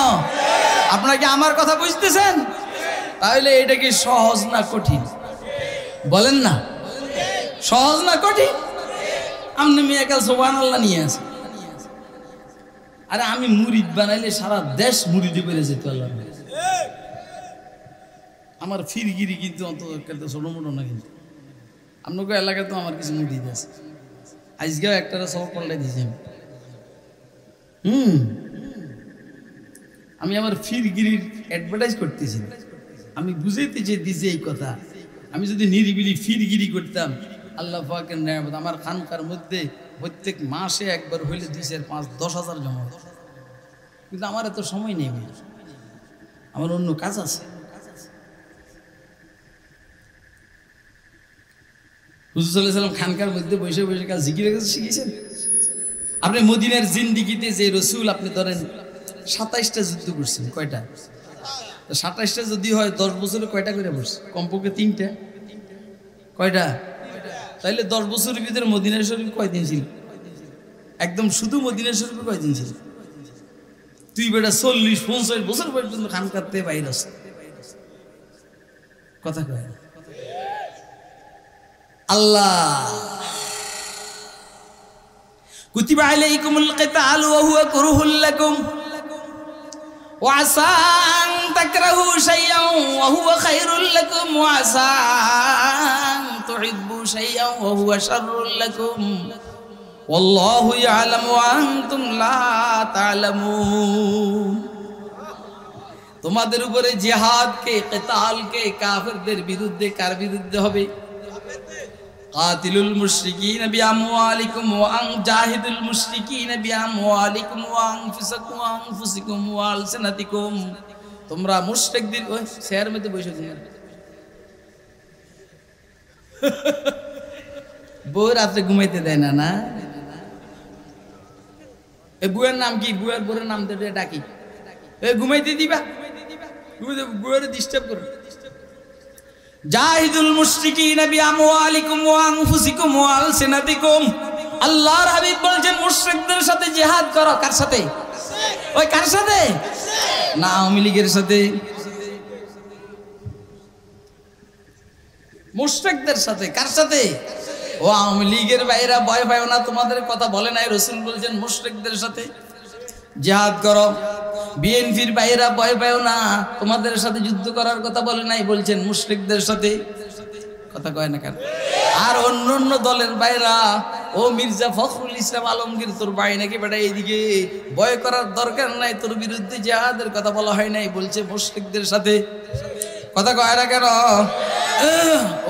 আপনারা কি আমার কথা বুঝতেছেন? তাহলে এটা কি সহজ না কঠিন? বলেন না, সহজ না কঠিন? আপনি মেয়েকাল সুবহানাল্লাহ নিয়ে আসেন, আরে আমি মুরিদ বানাইলে সারা দেশ মুরিদে বেড়ে যেত আল্লাহ। আমার ফিরগিরি কিন্তু অন্তত ছোট মোটো না, কিন্তু আপনাকে এলাকায় তো আমার কিছু মুরিদ আছে। আজকেও একটা সব পাল্টাই দিয়েছি আমি আমার ফিরগিরির অ্যাডভার্টাইজ করতেছি, আমি বুঝাইতে যে দিছি এই কথা। আমি যদি নিরিবিলি ফিরগিরি করতাম, আল্লাহ পাকের নিয়ামত আমার খানকার মধ্যে প্রত্যেক মাসে একবার হইলে 2, 4, 5, 10,000 জমা হতো। কিন্তু আমার এত সময় নেই, আমার অন্য কাজ আছে। হুজুর সাল্লাল্লাহু আলাইহি ওয়াসাল্লাম খানকার মধ্যে বসে বসে কাজ জিকিরের কাছে শিখেছেন। আপনি মদিনার জিন্দিগিতে যে রসুল আপনি ধরেন 27টা যুদ্ধ করছেন, কয়টা? 27টা যদি হয় 10 বছরে কয়টা করে পড়ছে? কমপক্ষে 3টা। কয়টা? তাইলে 10 বছরের ভিতরে মদিনা শরীফ কয়দিন ছিল? একদম শুধু মদিনা শরীফে কয়দিন ছিল? তুই বেটা 40-50 বছর পর্যন্ত খানকাতে বাইরে আছে, কথা কয় না। আল্লাহ কুতিবা আলাইকুমুল কিতাল ওয়া হুয়া কুরহুল লাকুম ওয়া আসা আন তাকরাহু শাইআন ওয়া হুয়া খায়রুল লাকুম ওয়া আসা আন তুহিব্বু শাইআন ওয়া হুয়া শাররুল লাকুম ওয়াল্লাহু ইয়ালামু ওয়া আনতুম লা তা'লামুন। তোমাদের উপরে জিহাদকে, কিতালকে কাফেরদের বিরুদ্ধে, কার বিরুদ্ধে হবে? কাতিলুল মুশরিকিন বিআমওয়ালিকুম ওয়া জাহিদুল মুশরিকিন বিআমওয়ালিকুম ওয়া আনফুসিকুম ওয়া আলসিনাতিকুম। তোমরা মুশরিকদের ওই শহর মধ্যে বসে দিন, বউ রাতে ঘুমাইতে দেয় না। না, এই বুয়ের নাম কি? বুয়ের নাম দিয়ে ডাকি, এ ঘুমাইতে দিবা, বুয়ের ডিস্টার্ব করো। জাহিদুল মুশরিকিনা বিআমওয়ালিকুম ওয়া আনফুসিকুম ওয়া আলসিনাতিকুম। আল্লাহর হাবিব বলেন মুশরিকদের সাথে জিহাদ করো। কার সাথে? ওই কার সাথে? না আওয়ামী লীগের সাথে, মুশরিকদের সাথে। কার সাথে? ও আওয়ামী লীগের ভাইরা ভয় পাও না, তোমাদের কথা বলে নাই রাসূল বলেছেন মুশরিকদের সাথে জিহাদ করো। বিএনপির ভাইরা ভয় পাও না, তোমাদের সাথে যুদ্ধ করার কথা বলে নাই, বলছেন মুশরিকদের সাথে, কথা কয় না কেন? আর অন্য অন্য দলের ভাইরা, ও মির্জা ফখরুল ইসলাম আলমগীর তোর ভাই নাকি বেটা, এইদিকে ভয় করার দরকার নাই, তোর বিরুদ্ধে জিহাদের কথা বলা হয় নাই, বলছে মুশরিকদের সাথে, কথা কয় না কেন?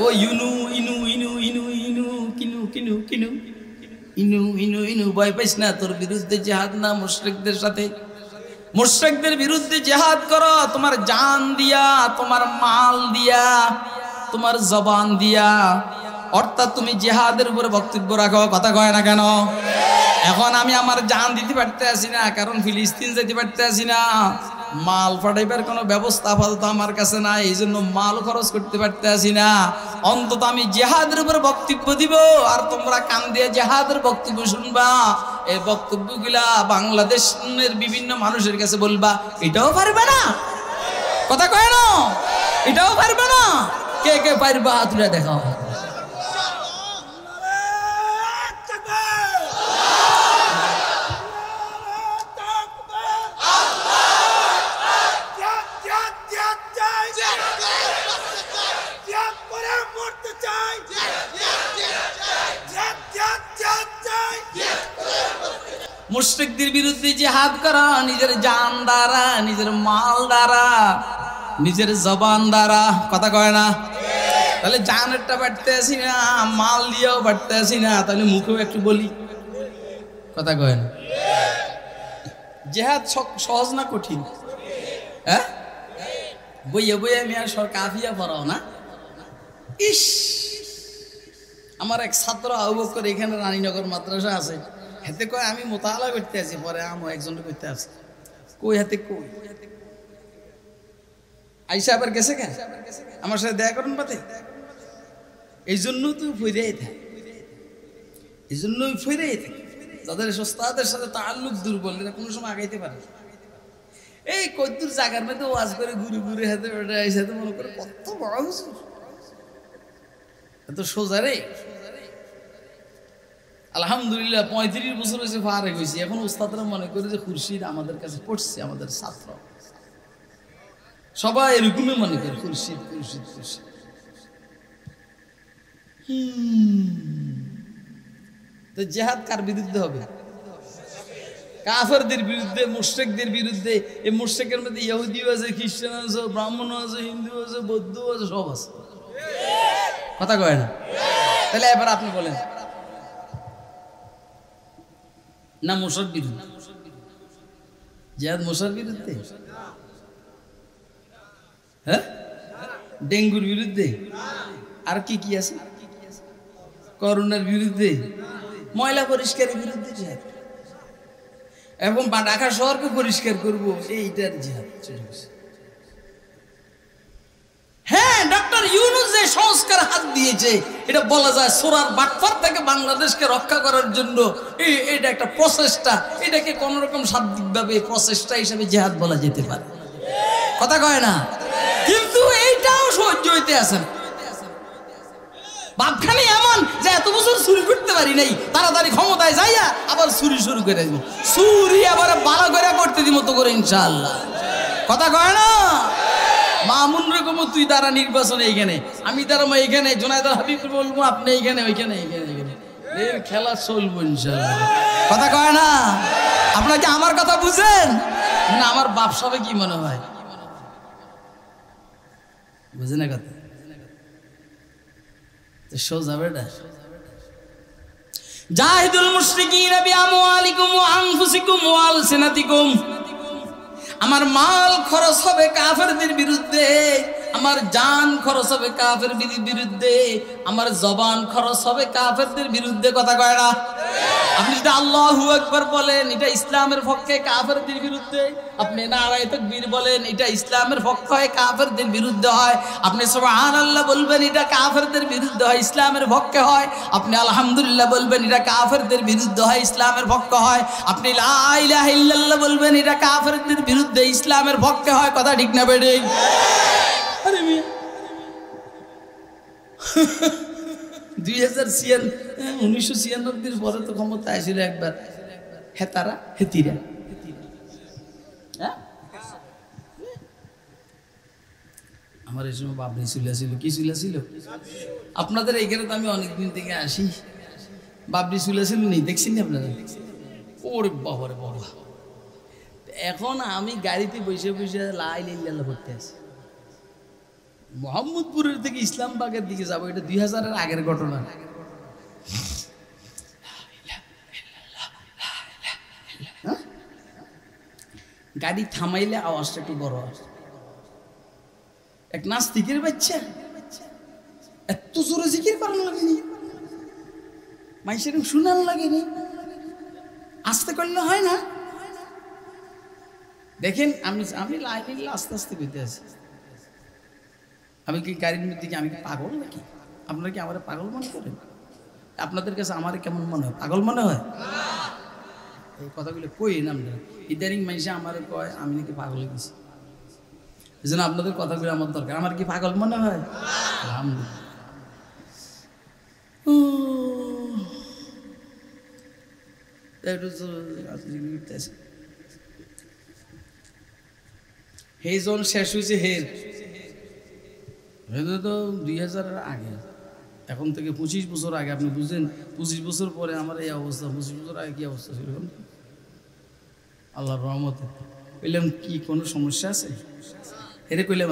ও ইনু ইনু ইনু ইনু ইনু কিনু কিনু কিনু ইনু ইনু ইনু ভয় পাইস না, তোর বিরুদ্ধে জিহাদ না, মুশরিকদের সাথে। মুশরিকদের বিরুদ্ধে জিহাদ করো তোমার জান দিয়া, তোমার মাল দিয়া, তোমার জবান দিয়া, অর্থাৎ তুমি জিহাদের উপরে বক্তব্য রাখো, কথা কয় না কেন? এখন আমি আমার জান দিতে পারতে আসি না, কারণ ফিলিস্তিন যেতে পারতে আসি না, মাল পাঠাইবার কোনো ব্যবস্থা আপাতত আমার কাছে নাই, এই জন্য মাল খরচ করতে পারতে আসি না। অন্তত আমি জিহাদের উপরে বক্তব্য দিব, আর তোমরা কান দিয়ে জিহাদের বক্তব্য শুনবা, এই বক্তব্যগুলা বাংলাদেশের বিভিন্ন মানুষের কাছে বলবা, এটাও পারবে না, কথা কয় না, এটাও পারবে না। কে কে পারবা হাত তুলে দেখাও। মুশরিকদের বিরুদ্ধে জিহাদ করা নিজের জান দ্বারা, নিজের মাল দ্বারা, নিজের জবান দ্বারা, কথা কয় না? তাহলে জানেরটা বাড়তে আসি না, মাল দিয়েও বাড়তে আসি না, তাহলে মুখেও একটু বলি, কথা কয় না? জিহাদ সহজ না কঠিন? হ্যাঁ, বইয়ে বইয়ে আমি আর কাফিয়া পড়াও না। ইস, আমার এক ছাত্র আবু বকর এখানে রানীনগর মাদ্রাসা আছে, হাতে কয় আমি মোতালা করতে আছি, পরে আমি একজনকে করতে আসি, কই হাতে কই আইসা আবার গেছে কেন আমার সাথে দেখা করেন পাতে, এই জন্য তুই ফিরেই থাক, এই জন্যই ফিরেই থাকি। যাদের ওস্তাদের সাথে তাল্লুক দুর্বল, এরা কোনো সময় আগাইতে পারে। এই কদ্দুর জায়গার মধ্যে ওয়াজ করে ঘুরে ঘুরে হাতে এসে মনে করে কত বড় হুজুর, এত সোজা রে। আলহামদুলিল্লাহ 35 বছর হয়েছে ফারেক হয়েছে, এখন উস্তাদরা মনে করে যে খুরশিদ আমাদের কাছে পড়ছে, আমাদের ছাত্র সবাই এরকমই মনে করে খুরশিদ খুরশিদ খুরশিদ। তো জিহাদ কার বিরুদ্ধে হবে? কাফেরদের বিরুদ্ধে, মুশরিকদের বিরুদ্ধে। এই মুশরিকের মধ্যে ইহুদিও আছে, খ্রিস্টান আছে, ব্রাহ্মণ আছে, হিন্দু আছে, বৌদ্ধ আছে, সব আছে। কথা কয় না? তাহলে এবার আপনি বলেন না মুশার বিরুদ্ধে? জিহাদ মুশার বিরুদ্ধে? হ্যাঁ, ডেঙ্গুর বিরুদ্ধে। আর কি কি আছে? করোনার বিরুদ্ধে, ময়লা পরিষ্কারের বিরুদ্ধে জিহাদ। এবং ঢাকা শহরকে পরিষ্কার করবো, এইটার জিহাদ। হ্যাঁ, ডক্টর ইউনূস যে সংস্কার হাত দিয়েছে, এটা বলা যায় সোরার বাটফার থেকে বাংলাদেশকে রক্ষা করার জন্য এটা একটা প্রচেষ্টা। এটাকে কোন রকম শাব্দিকভাবে প্রচেষ্টা হিসেবে জিহাদ বলা যেতে পারে। কথা কয় না? কিন্তু এইটাও সহ্য হইতে আছে না। বাপখানি এমন যে এত বছর চুরি করতে পারি নাই, তাড়াতাড়ি ক্ষমতায় যাইয়া আবার চুরি শুরু করে দিব। চুরি আবার ভালো করে করতে দিব তো করে ইনশাআল্লাহ। কথা কয় না? মামুন রকম তুই দ্বারা নির্বাচনে এইখানে, আমি দ্বারা এইখানে, জোনায়েদ হাবিব বলবো আপনি এইখানে, ওইখানে এইখানে এইখানে, এর খেলা চলবো ইনশাআল্লাহ। কথা কয় না? আপনারা কি আমার কথা বুঝেন না? আমার বাপ সবে কি মনে হয় বুঝে না কথা? সোজা বেটা, জাহিদুল মুশরিকিনা বিআমওয়ালিকুম ওয়া আনফুসিকুম ওয়া আলসিনাতিকুম। আমার মাল খরচ হবে কাফেরদের বিরুদ্ধে, আমার জান খরচ হবে কাফেরদের বিরুদ্ধে, আমার জবান খরচ হবে কাফেরদের বিরুদ্ধে। কথা কয় না? আপনি যদি আল্লাহু আকবার বলেন, এটা ইসলামের পক্ষে, কাফেরদের বিরুদ্ধে। আপনি নারায়ে তাকবীর বলেন, এটা ইসলামের পক্ষে হয়, কাফেরদের বিরুদ্ধে হয়। আপনি সুবহানাল্লাহ বলবেন, এটা কাফেরদের বিরুদ্ধে হয়, ইসলামের পক্ষে হয়। আপনি আলহামদুলিল্লাহ বলবেন, এটা কাফেরদের বিরুদ্ধে হয়, ইসলামের পক্ষে হয়। আপনি লা ইলাহা ইল্লাল্লাহ বলবেন, এটা কাফেরদের বিরুদ্ধে, ইসলামের পক্ষে হয়। কথা ঠিক না বেড়ে? আরে মিয়া 1996 পরে তো ক্ষমতা আসছিল একবার হেতারা হেতিরা। আমার এই সময় বাবরি চুলাছিল, কি চুলাছিল? আপনাদের এইখানে তো আমি অনেকদিন থেকে আসি, বাবরি চুলাছিল নেই, দেখছেন না আপনারা? ওরে বাবারে বাবা, এখন আমি গাড়িতে বসে বসে লা ইলাহা ইল্লাল্লাহ পড়তে আছি। মোহাম্মদপুরের থেকে ইসলামবাগের দিকে যাবো, এটা 2000-এর আগের ঘটনা। গাড়ি থামাইলে আওয়াজটা একটু বড় আসে। এক নাস্তিকের বাচ্চা এত জোরে জিকির করার লাগেনি, মাইসের শুনার লাগেনি, আস্তে করলে হয় না। দেখেন আমি লাইন আস্তে আস্তে করতে আছি। আমি কি গাড়ির মধ্যে কি আমি কি পাগল নাকি? আপনারা কি আমার পাগল মনে করেন? আপনাদের কাছে আমার কেমন মনে হয়? পাগল মনে হয়? এই কথাগুলো কই নামটা ইদানিং মানুষে আমার কয় আমি নাকি পাগল হয়ে গেছি। এই জন্য আপনাদের কথাগুলো আমার দরকার। আমার কি পাগল মনে হয়? আলহামদুলিল্লাহ। সেই জন শেষ হয়েছে হের তো 2000-এর আগে, এখন থেকে 25 বছর আগে। আপনি বুঝলেন 25 বছর পরে আমার এই অবস্থা। 25 বছর আগে কি অবস্থা ছিল? আল্লাহর রহমতে কইলাম কি কোনো সমস্যা আছে? হেরে কইলে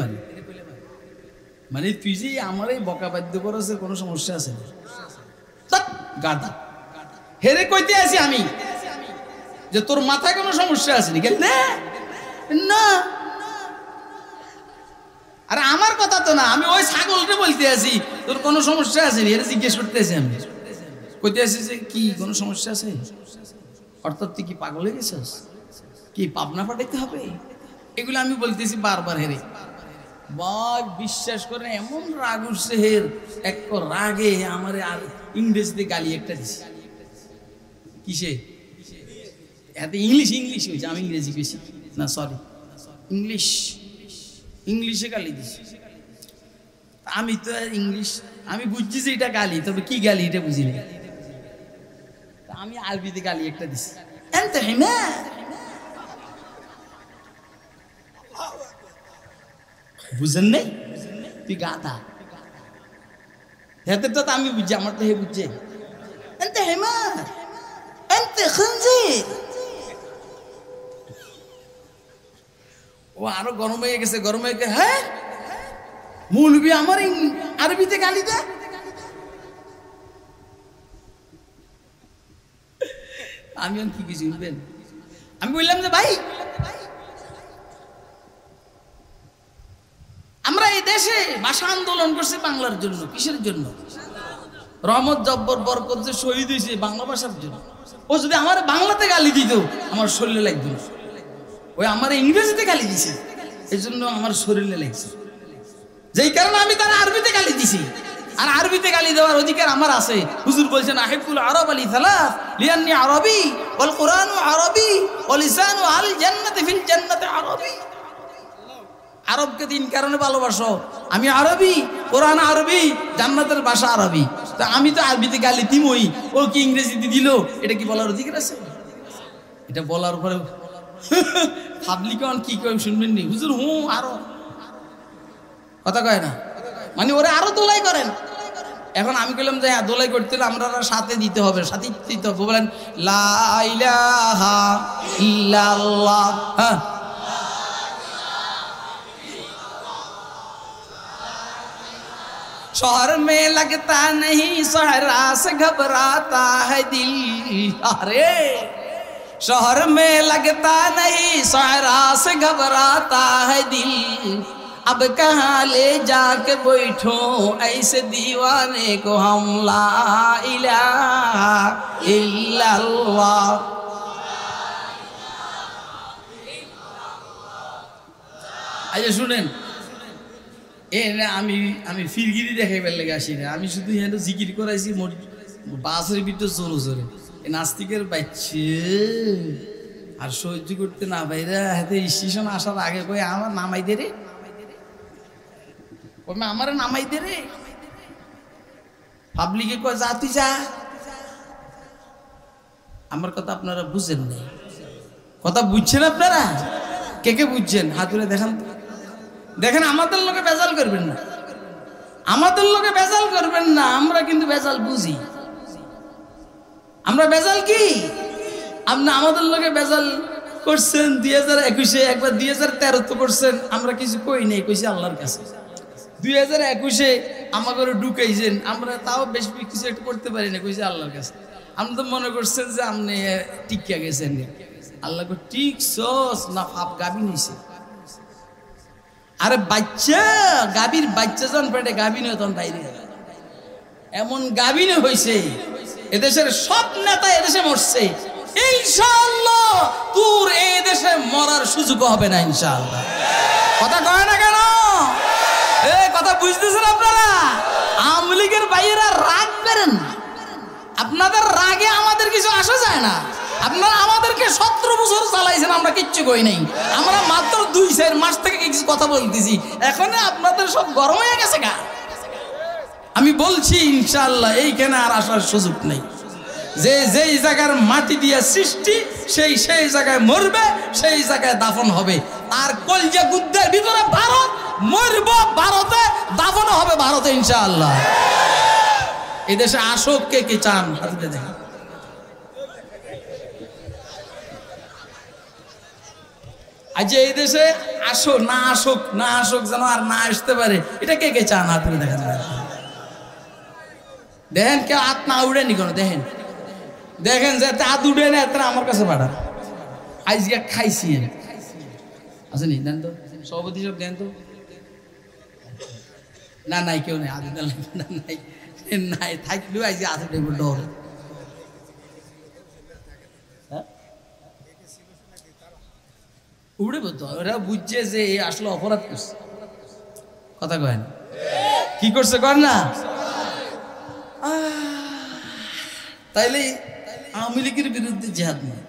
মানে তুই যে আমার এই বকা বাধ্য করেছে, কোনো সমস্যা আছে? গাদা হেরে কইতে আছি আমি যে তোর মাথায় কোনো সমস্যা আছে নাকি? না, আরে আমার কথা তো না, আমি ওই ছাগলটা বলতে আছি তোর কোনো সমস্যা আছে নি, এটা জিজ্ঞেস করতে আছি। আমি কইতে আছি যে কি কোনো সমস্যা আছে? অর্থাৎ তুই কি পাগল হয়ে গেছিস? কি পাবনা পাঠাইতে হবে? এগুলো আমি বলতেছি বারবার। হেরে বাঘ বিশ্বাস করে এমন রাগ উঠছে হের, এক রাগে আমার আর ইংরেজিতে গালি একটা দিছি। কিসে? এত ইংলিশ হয়েছে, আমি ইংরেজি বেশি না, সরি ইংলিশে গালি দিছি। আমি তো ইংলিশ আমি বুঝছি যে এটা গালি, তবে কি গালি এটা বুঝিনি। আমি আরবিতে গালি একটা দিছি, এনতে হিমার, বুঝেন নাই? তুই গাধা। হেতে তো আমি বুঝছি, আমার তো হে বুঝছে। এনতে হিমার, এনতে খঞ্জির। ও আরো গরম হয়ে গেছে, গরম হয়ে গেছে। হ্যাঁ মৌলবি আমার আরবিতে গালি দেয়। আমি কি কিছু শুনবেন? আমি বললাম যে ভাই, আমরা এই দেশে ভাষা আন্দোলন করছি বাংলার জন্য। কিসের জন্য? রহমত জব্বর বরকত যে শহীদ হয়েছে বাংলা ভাষার জন্য। ও যদি আমার বাংলাতে গালি দিত আমার শরীরে লাগতো না। ওই আমার ইংরেজিতে গালি দিছে, এই জন্য আমার শরীরে লাগছে। যেই কারণে আমি তার আরবিতে গালি দিছি। আর আরবিতে গালি দেওয়ার অধিকার আমার আছে। হুজুর বলছেন আহিবুল আরব আলী সালাস লিয়ান্নি আরবি ওয়াল কুরআনু আরবি ওয়া লিসানু আল জান্নাতি ফিল জান্নাতি আরবি। আরবকে তিন কারণে ভালোবাসো। আমি আরবি, কোরআন আরবি, জান্নাতের ভাষা আরবি। তো আমি তো আরবিতে গালি দিমই, ও কি ইংরেজিতে দিল? এটা কি বলার অধিকার আছে? এটা বলার পরে পাবলিকন কি কয় শুনবেন নি? হুজুর আরো কথা কয় না, মানে ওরা আরো দোলাই করেন। এখন আমি বললাম যে হ্যাঁ দোলাই করতে হলে আমরা সাথে দিতে হবে, সাথে দিতে হবে। বলেন লা ইলাহা ইল্লাল্লাহ। হ্যাঁ शहर में लगता नहीं सहरा से घबराता है दिल। अरे शहर में लगता नहीं सहरा से घबराता है दिल। अब कहाँ ले जाके बैठो ऐसे दीवाने को हम ला इलाहा इल्लल्लाह। আচ্ছা শুনেন, আমি ফিরগিরি দেখাইবার লেগে আসি না। আমি শুধু এখানে জিকির করাইছি বাসের ভিতরে জোরে জোরে। নাস্তিকের বাচ্চে আর সহ্য করতে না বাইরে হাতে স্টেশন আসার আগে কই আমার নামাই দে রে, আমার নামাই দে রে। পাবলিকে কয় যা তুই যা। আমার কথা আপনারা বুঝেন না, কথা বুঝছেন আপনারা? কে কে বুঝছেন হাত তুলে দেখান। দেখেন আমাদের লোকে বেজাল করবেন না, আমাদের লোকে বেজাল করবেন না। আমরা কিন্তু বেজাল বুঝি। আমরা বেজাল কি? আপনি আমাদের লোকে বেজাল করছেন 2021-এ, একবার 2013 তো করছেন। আমরা কিছু কই নাই, কইছি আল্লাহর কাছে। 2021-এ আমাকে ঢুকাইছেন, আমরা তাও বেশ কিছু একটু করতে পারি না, কইছি আল্লাহর কাছে। আপনি তো মনে করছেন যে আপনি টিকিয়া গেছেন। আল্লাহ ঠিক সস না ফাপ গাবি নিছে। আরে বাচ্চা, গাভীর বাচ্চা যখন পেটে গাভী নয় তখন বাইরে এমন গাভীন হয়েছে। এদেশের সব নেতা এদেশে মরছে। ইনশাআল্লাহ তোর এই দেশে মরার সুযোগ হবে না ইনশাআল্লাহ। কথা কয় না কেন? এই কথা বুঝতেছেন আপনারা? আওয়ামী লীগের বাইরা রাগ করেন, আপনাদের রাগে আমাদের কিছু আসা যায় না। আপনারা আমাদেরকে 17 বছর চালাইছেন, আমরা কিচ্ছু কই নাই। আমরা মাত্র 2-4 মাস থেকে কিছু কথা বলতেছি, এখন আপনাদের সব গরম হয়ে গেছে গা। আমি বলছি ইনশাআল্লাহ এইখানে আর আসার সুযোগ নেই। যে যেই জায়গার মাটি দিয়ে সৃষ্টি সেই জায়গায় মরবে, সেই জায়গায় দাফন হবে। আর কলজা গুদ্দের ভিতরে ভারত, মরব ভারতে, দাফন হবে ভারতে ইনশাআল্লাহ। এই দেশে আসুক কে কে চান হাতে দেখেন। আজ এই দেশে আসুক না আসুক, না আসুক যেন আর না আসতে পারে, এটা কে কে চান হাত তুলে দেখা যায়। দেখেন কেউ হাত না উড়েনি কোনো, দেখেন দেখেন যে হাত উড়ে না এত আমার কাছে পাঠান। আজকে খাইছি আচ্ছা নি দেন তো সভাপতি সব দেন তো। না নাই কেউ নেই, আগে না নাই নাই থাকলেও আজকে আছে দেখবো ডর। উড়ে বলতো ওরা বুঝছে যে আসলে অপরাধ করছে। কথা কয় না, কি করছে কর না। তাইলে আওয়ামী লীগের বিরুদ্ধে জেহাদ নয়,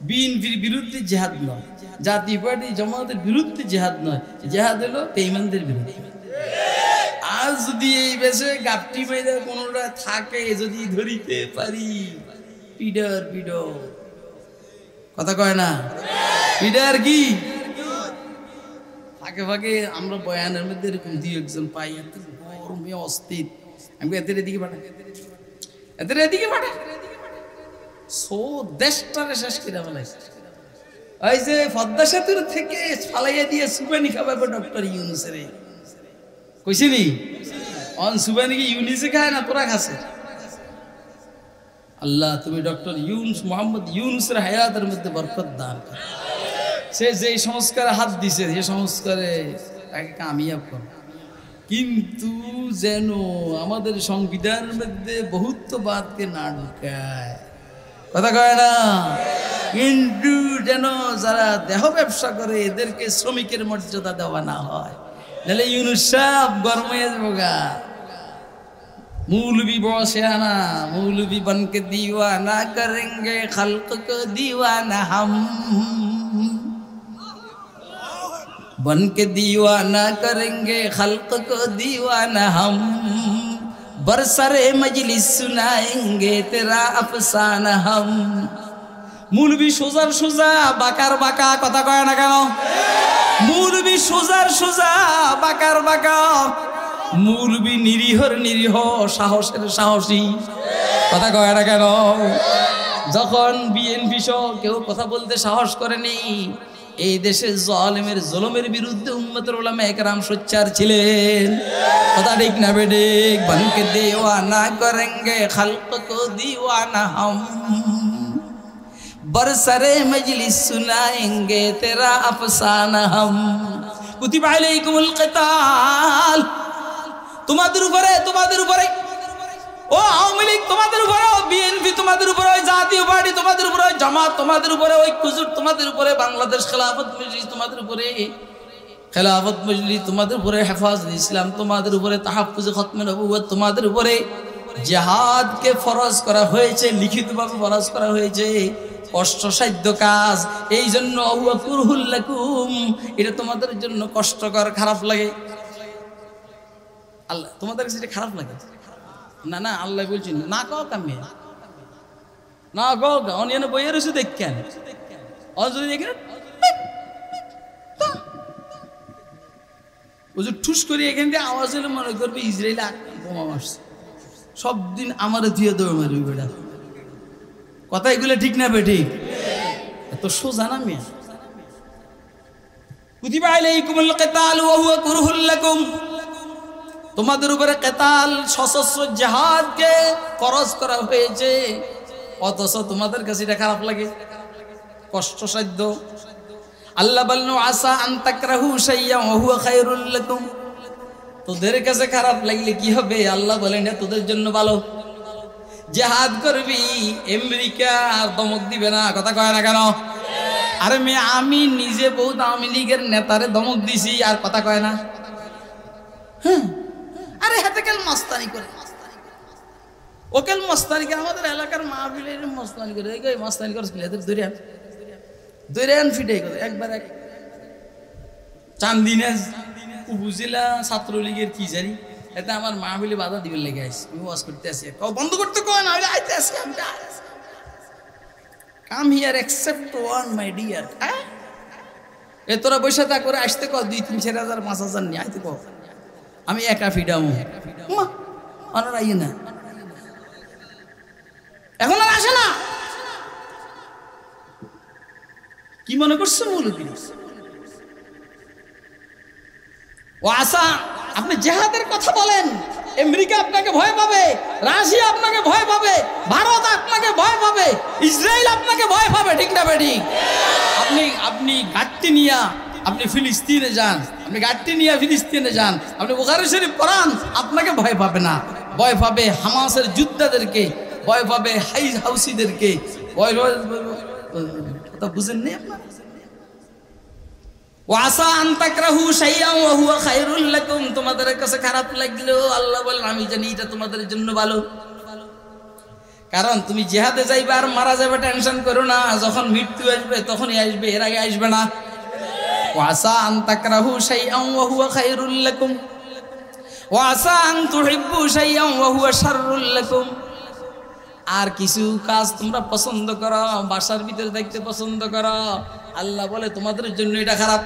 বিএনপির বিরুদ্ধে জেহাদ নয়, জাতীয় পার্টি জামাতের বিরুদ্ধে জেহাদ নয়, জেহাদ হলো বেঈমানদের বিরুদ্ধে। আর যদি এই বেশে গাপটি মেরে কোনোটা থাকে যদি ধরিতে পারি, পিডার পিডো কথা কয় না পিডার কি ফাঁকে ফাঁকে আমরা বয়ানের মধ্যে এরকম দুই একজন পাই এত গরমে অস্থির আমি এদের এদিকে পাঠা এদের এদিকে পাঠা সো দেশটারে শেষ করে ফেলাইছে ওই যে পদ্মা সেতুর থেকে ফালাইয়া দিয়ে সুবানি খাবে ডক্টর ইউনুসের কইছিনি অন সুবানি কি ইউনুসে খায় না তোরা খাসে আল্লাহ তুমি ডক্টর ইউনুস মোহাম্মদ ইউনুসের হায়াতের মধ্যে বরকত দান কর সে যে সংস্কারে হাত দিছে সে সংস্কারে তাকে কামিয়াব কর কিন্তু যেন আমাদের সংবিধানের মধ্যে বহুত্ববাদকে না ঢুকায় কথা কয় না কিন্তু যেন যারা দেহ ব্যবসা করে এদেরকে শ্রমিকের মর্যাদা দেওয়া না হয় নাহলে ইউনুস সাহেব গরমে যাবগা मौलवी बसे आना मौलवी बन के दीवाना करेंगे खल्क को दीवाना हम बन के दीवाना करेंगे खल्क को दीवाना हम बरसरे मजलिस सुनाएंगे तेरा अफसाना हम मौलवी सोजार सोजा बाकार बाका कथा कय ना केन मौलवी सोजार सोजा बाकार बाका মৌলবি নিরীহর নিরীহ সাহসের সাহসী কথা কয় না কেন যখন বিএনপি সহ কেউ কথা বলতে সাহস করেনি এই দেশে জালেমের জুলুমের বিরুদ্ধে উম্মতের উলামায়ে কেরাম সোচ্চার ছিলেন কথা ঠিক না বেঠিক বনকে দেওয়ানা করেंगे खल्क को दीवाना हम बरसरे मजलिस सुनाएंगे तेरा अफसाना हम कुतिबा अलैकुमुल किताल তোমাদের উপরে ও আওয়ামী লীগ তোমাদের উপরে বিএনপি তোমাদের উপরে জাতীয় পার্টি তোমাদের উপরে জামাত তোমাদের উপরে ঐক্যজোট তোমাদের উপরে বাংলাদেশ খেলাফত মজলিস তোমাদের উপরে তোমাদের উপরে হেফাজত ইসলাম তোমাদের উপরে তাহাফুজ খতমে নবুয়ত তোমাদের উপরে জিহাদকে ফরজ করা হয়েছে লিখিতভাবে ফরজ করা হয়েছে কষ্টসাধ্য কাজ এই জন্য হুয়া কুরহুল লাকুম এটা তোমাদের জন্য কষ্টকর খারাপ লাগে আল্লাহ তোমাদের কাছে এটা খারাপ লাগে না না আল্লাহ বলছেন না কও কামে না কও অনিয়ন বইয়ের এসে দেখেন অন যদি দেখেন ও যে ঠুস করে এখান থেকে আওয়াজ হলে মনে করবে ইসরায়েল বোমা মারছে সব দিন আমার দিয়ে দৌড় মারবি বেটা কথা এগুলো ঠিক না বেঠিক এত সোজা না মেয়ে কুতিবা আলাইকুমুল কিতাল ওয়া হুয়া কুরহুল লাকুম তোমাদের উপরে কেতাল সশস্ত্র জিহাদকে ফরজ করা হয়েছে অথচ তোমাদের কাছে এটা খারাপ লাগে কষ্টসাধ্য আল্লাহ বলল আসা আন তাকরাহু শাইয়্যান ওয়া হুয়া খায়রুল লাকুম তোদের কাছে খারাপ লাগলে কি হবে আল্লাহ বলেন এটা তোদের জন্য ভালো জিহাদ করবি আমেরিকা আর দমক দিবে না কথা কয় না কেন আরে মেয়ে আমি নিজে বহুত আওয়ামী লীগের নেতারে দমক দিছি আর কথা কয় না হ্যাঁ আরে হাতে কেল মাস্তানি করে ওকেল মাস্তানি করে আমাদের এলাকার মাহফিলের মাস্তানি করে এই মাস্তানি করে এদের দরিয়ান ফিটে করে একবার এক চান্দিনাজ উপজেলা ছাত্রলীগের কি জানি এতে আমার মাহফিলে বাধা দিবে লেগে আসছে আমি ওয়াজ করতে আসি বন্ধ করতে কয় না আইতে আসি আমি come here except one my dear এ তোরা বসে তা করে আসতে কয় 2-3-4,000 5,000 নিয়ে আইতে কয় আমি একা ফিডামু ওনারা আইয়ে না এখন আর আসে না কি মনে করছে মৌলবী ও আসা আপনি জিহাদের কথা বলেন আমেরিকা আপনাকে ভয় পাবে রাশিয়া আপনাকে ভয় পাবে ভারত আপনাকে ভয় পাবে ইসরায়েল আপনাকে ভয় পাবে ঠিক না বেঠিক আপনি ঘাটতি নিয়া আপনি ফিলিস্তিনে যান আপনি গাড়ি নিয়ে ফিলিস্তিনে যান আপনি বুখারী শরীফ পড়ান আপনাকে ভয় পাবে না ভয় পাবে হামাসের যোদ্ধাদেরকে ভয় পাবে হাউসিদেরকে ভয় কথা বুঝেন নি আপনারা ওয়াসা আন তাকরাহু শাইয়ান ওয়া হুয়া খায়রুল লাকুম তোমাদের কাছে খারাপ লাগলেও আল্লাহ বলেন আমি জানি এটা তোমাদের জন্য ভালো কারণ তুমি জিহাদে যাইবা আর মারা যাবে টেনশন করো না যখন মৃত্যু আসবে তখনই আসবে এর আগে আসবে না ওয়াসা আন তাকরাহু শাইআন ওয়া হুয়া খায়রুল লাকুম ওয়াসা আন তুহিব্বু শাইআন ওয়া হুয়া শাররুল লাকুম আর কিছু কাজ তোমরা পছন্দ করো, বাসার ভিতরে দেখতে পছন্দ করো, আল্লাহ বলে তোমাদের জন্য এটা খারাপ।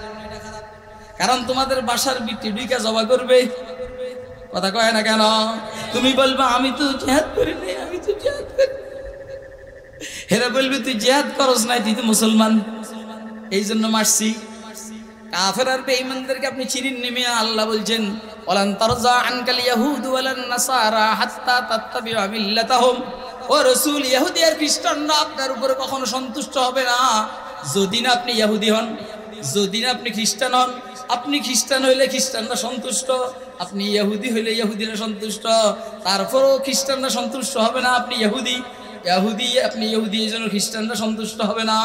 কারণ তোমাদের বাসার বিটি দুইটা জবা করবে, কথা কয় না কেন? তুমি বলবা আমি তো জিহাদ করি নাই, আমি তো জিহাদ করি। হেরা বলবে তুই জিহাদ করস নাই, তুই তো মুসলমান, এই জন্য মারছি। কাফের আর বেঈমানদেরকে আপনি চিনিন নেমে আল্লাহ বলছেন ওয়ালান তারজা আনকাল ইয়াহুদ ওয়ালান নাসারা হাত্তা তাত্তাবিউ মিল্লাতাহুম। ও রাসূল, ইহুদি আর খ্রিস্টানরা আপনার উপরে কখনো সন্তুষ্ট হবে না যদি না আপনি ইহুদি হন, যদি না আপনি খ্রিস্টান হন। আপনি খ্রিস্টান হইলে খ্রিস্টানরা সন্তুষ্ট, আপনি ইহুদি হইলে ইহুদিরা সন্তুষ্ট। তারপরও খ্রিস্টানরা সন্তুষ্ট হবে না, আপনি ইহুদি আপনি ইহুদি, এই জন্য খ্রিস্টানরা সন্তুষ্ট হবে না।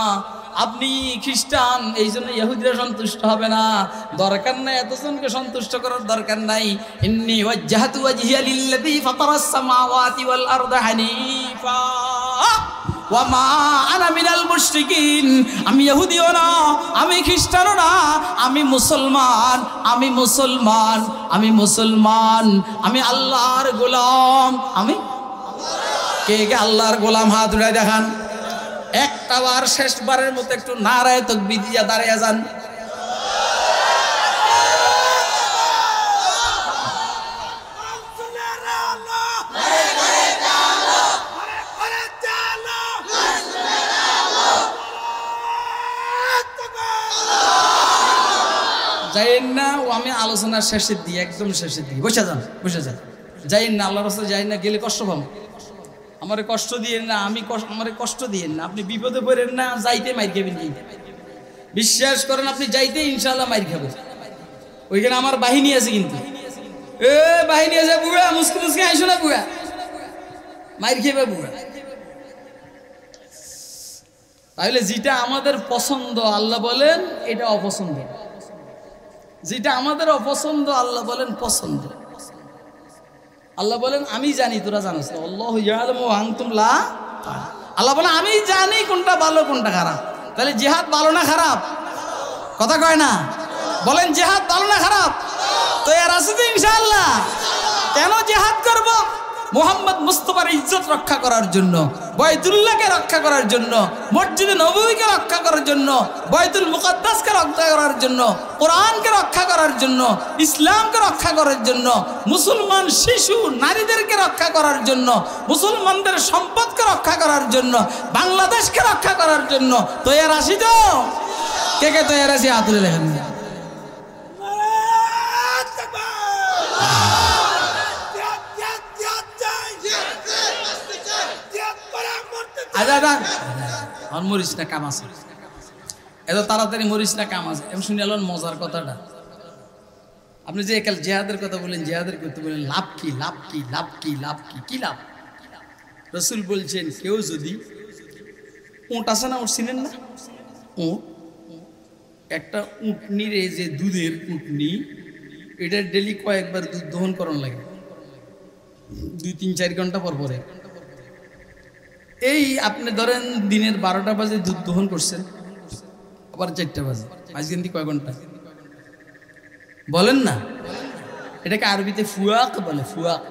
আপনি খ্রিস্টান, এই জন্য ইহুদিরা সন্তুষ্ট হবে না। দরকার নাই এতজনকে সন্তুষ্ট করার দরকার নাই। ইন্নী ওয়াজ্জাহতু ওয়াজহিয়া লিল্লাযী ফাতারাস সামাওয়াতি ওয়াল আরদা হানিফা ওয়া মা আনা মিনাল মুশরিকিন। আমি ইহুদিও না, আমি খ্রিস্টানও না, আমি মুসলমান, আমি মুসলমান, আমি মুসলমান, আমি আল্লাহর গোলাম। আমি কে কে আল্লাহর গোলাম? হাত উঠায় দেখান। একটা বার, শেষবারের মতো একটু নারায়ে তাকবীর দিয়া দাঁড়িয়ে যান। যাইন না, ও আমি আলোচনার শেষের দিকে, একদম শেষের দিকে বসে যান, বসে যান। যাইন না, আল্লাহর রাস্তায় যাইন না, গেলে কষ্ট পাবো। আমারে কষ্ট দিয়েন না, আমারে কষ্ট দিয়েন না। আপনি বিপদে পড়েন না, যাইতে মাইর খাবেন। বিশ্বাস করেন, আপনি যাইতে ইনশাআল্লাহ মাইর খাবো। ওইখানে আমার বাহিনী আছে, কিন্তু বাহিনী আছে। বুড়া মুসকে মুসকে আইসো না, বুড়া মাইর খেবে বুড়া। তাহলে যেটা আমাদের পছন্দ আল্লাহ বলেন এটা অপছন্দ, যেটা আমাদের অপছন্দ আল্লাহ বলেন পছন্দ। আল্লাহ বলেন আমি জানি তোরা জানিস না, আল্লাহু ইয়ালামু ওয়া আনতুম লা। আল্লাহ বলেন আমি জানি কোনটা ভালো কোনটা খারাপ। তাহলে জিহাদ ভালো না খারাপ? কথা কয় না, বলেন জিহাদ ভালো না খারাপ? তো এর আছে তো ইনশাআল্লাহ। কেন জিহাদ করব? মুহাম্মদ মুস্তাফার ইজ্জত রক্ষা করার জন্য, বাইতুল্লাহকে রক্ষা করার জন্য, মসজিদে নববীকে রক্ষা করার জন্য, বাইতুল মুকাদ্দাসকে রক্ষা করার জন্য, কোরআনকে রক্ষা করার জন্য, ইসলামকে রক্ষা করার জন্য, মুসলমান শিশু নারীদেরকে রক্ষা করার জন্য, মুসলমানদের সম্পদকে রক্ষা করার জন্য, বাংলাদেশকে রক্ষা করার জন্য। তৈয়ার আছি তো? কে কে তৈয়ার আছি? হাত তুলে দেখেন। মরিস না, কাম আছে, এত তাড়াতাড়ি মরিস না, কাম আছে। এমন শুনে এলেন মজার কথাটা। আপনি যে একাল জেহাদের কথা বলেন, জেহাদের করতে বলেন, লাভ কি, লাভ কি, লাভ কি, লাভ কি, কি লাভ? রসুল বলছেন কেউ যদি উট আছে না, উট চিনেন না? উট, একটা উটনির, এই যে দুধের উটনি, এটা ডেলি কয়েকবার দুধ দহন করানো লাগে, 2-3-4 ঘন্টা পর পরে। এই আপনি ধরেন দিনের 12টা বাজে দুধ দহন করছেন, আবার 4টা বাজে, আজ কিন্তু কয় ঘন্টা বলেন না? এটাকে আরবিতে ফুয়াক বলে, ফুয়াক।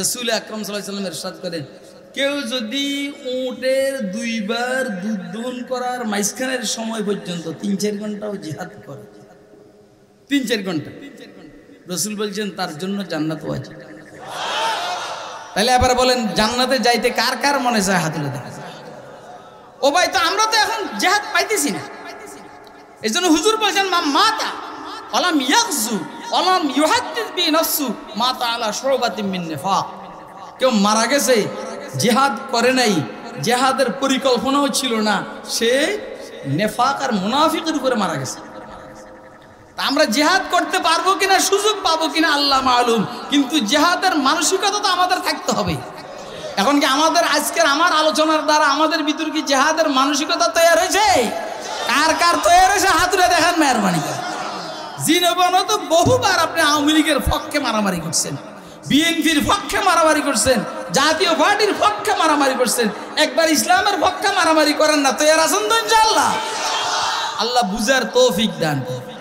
রাসূল আকরাম সাল্লাল্লাহু আলাইহি ওয়াসাল্লাম ইরশাদ করেন, কেউ যদি উটের 2 বার দুধ দহন করার মাঝখানের সময় পর্যন্ত 3-4 ঘন্টাও জিহাদ করে, 3-4 ঘন্টা, রাসূল বলছেন তার জন্য জান্নাত ওয়াজিব। তাহলে এবার বলেন জান্নাতে যাইতে কার কার মনে চায়? হাত তুলে দেখা। ও ভাই, তো আমরা তো এখন জিহাদ পাইতেছি না। এই জন্য হুজুর বলছেন মা মাতা আলাম ইয়াগজু আলাম ইউহাদ্দিস বি নাফসু মাতা আলা শুবাতিন মিন নিফাক। কেউ মারা গেছে জিহাদ করে নাই, জিহাদের পরিকল্পনাও ছিল না, সে নেফাক আর মুনাফিকের উপরে মারা গেছে। আমরা জিহাদ করতে পারবো কিনা, সুযোগ পাবো কিনা আল্লাহ মালুম, কিন্তু জিহাদের মানসিকতা তো আমাদের থাকতে হবে। এখন কি আমাদের আজকের আমার আলোচনার দ্বারা আমাদের ভিতর কি জিহাদের মানসিকতা তৈরি হয়েছে? কার কার তৈরি হয়েছে? হাত তুলে দেখান মেহরবানি করে। জীবনে তো বহুবার আপনি আওয়ামী লীগের পক্ষে মারামারি করছেন, বিএনপির পক্ষে মারামারি করছেন, জাতীয় পার্টির পক্ষে মারামারি করছেন, একবার ইসলামের পক্ষে মারামারি করেন না? তৈরি আছেন তো ইনশাআল্লাহ? আল্লাহ বুঝার তৌফিক দান করুন।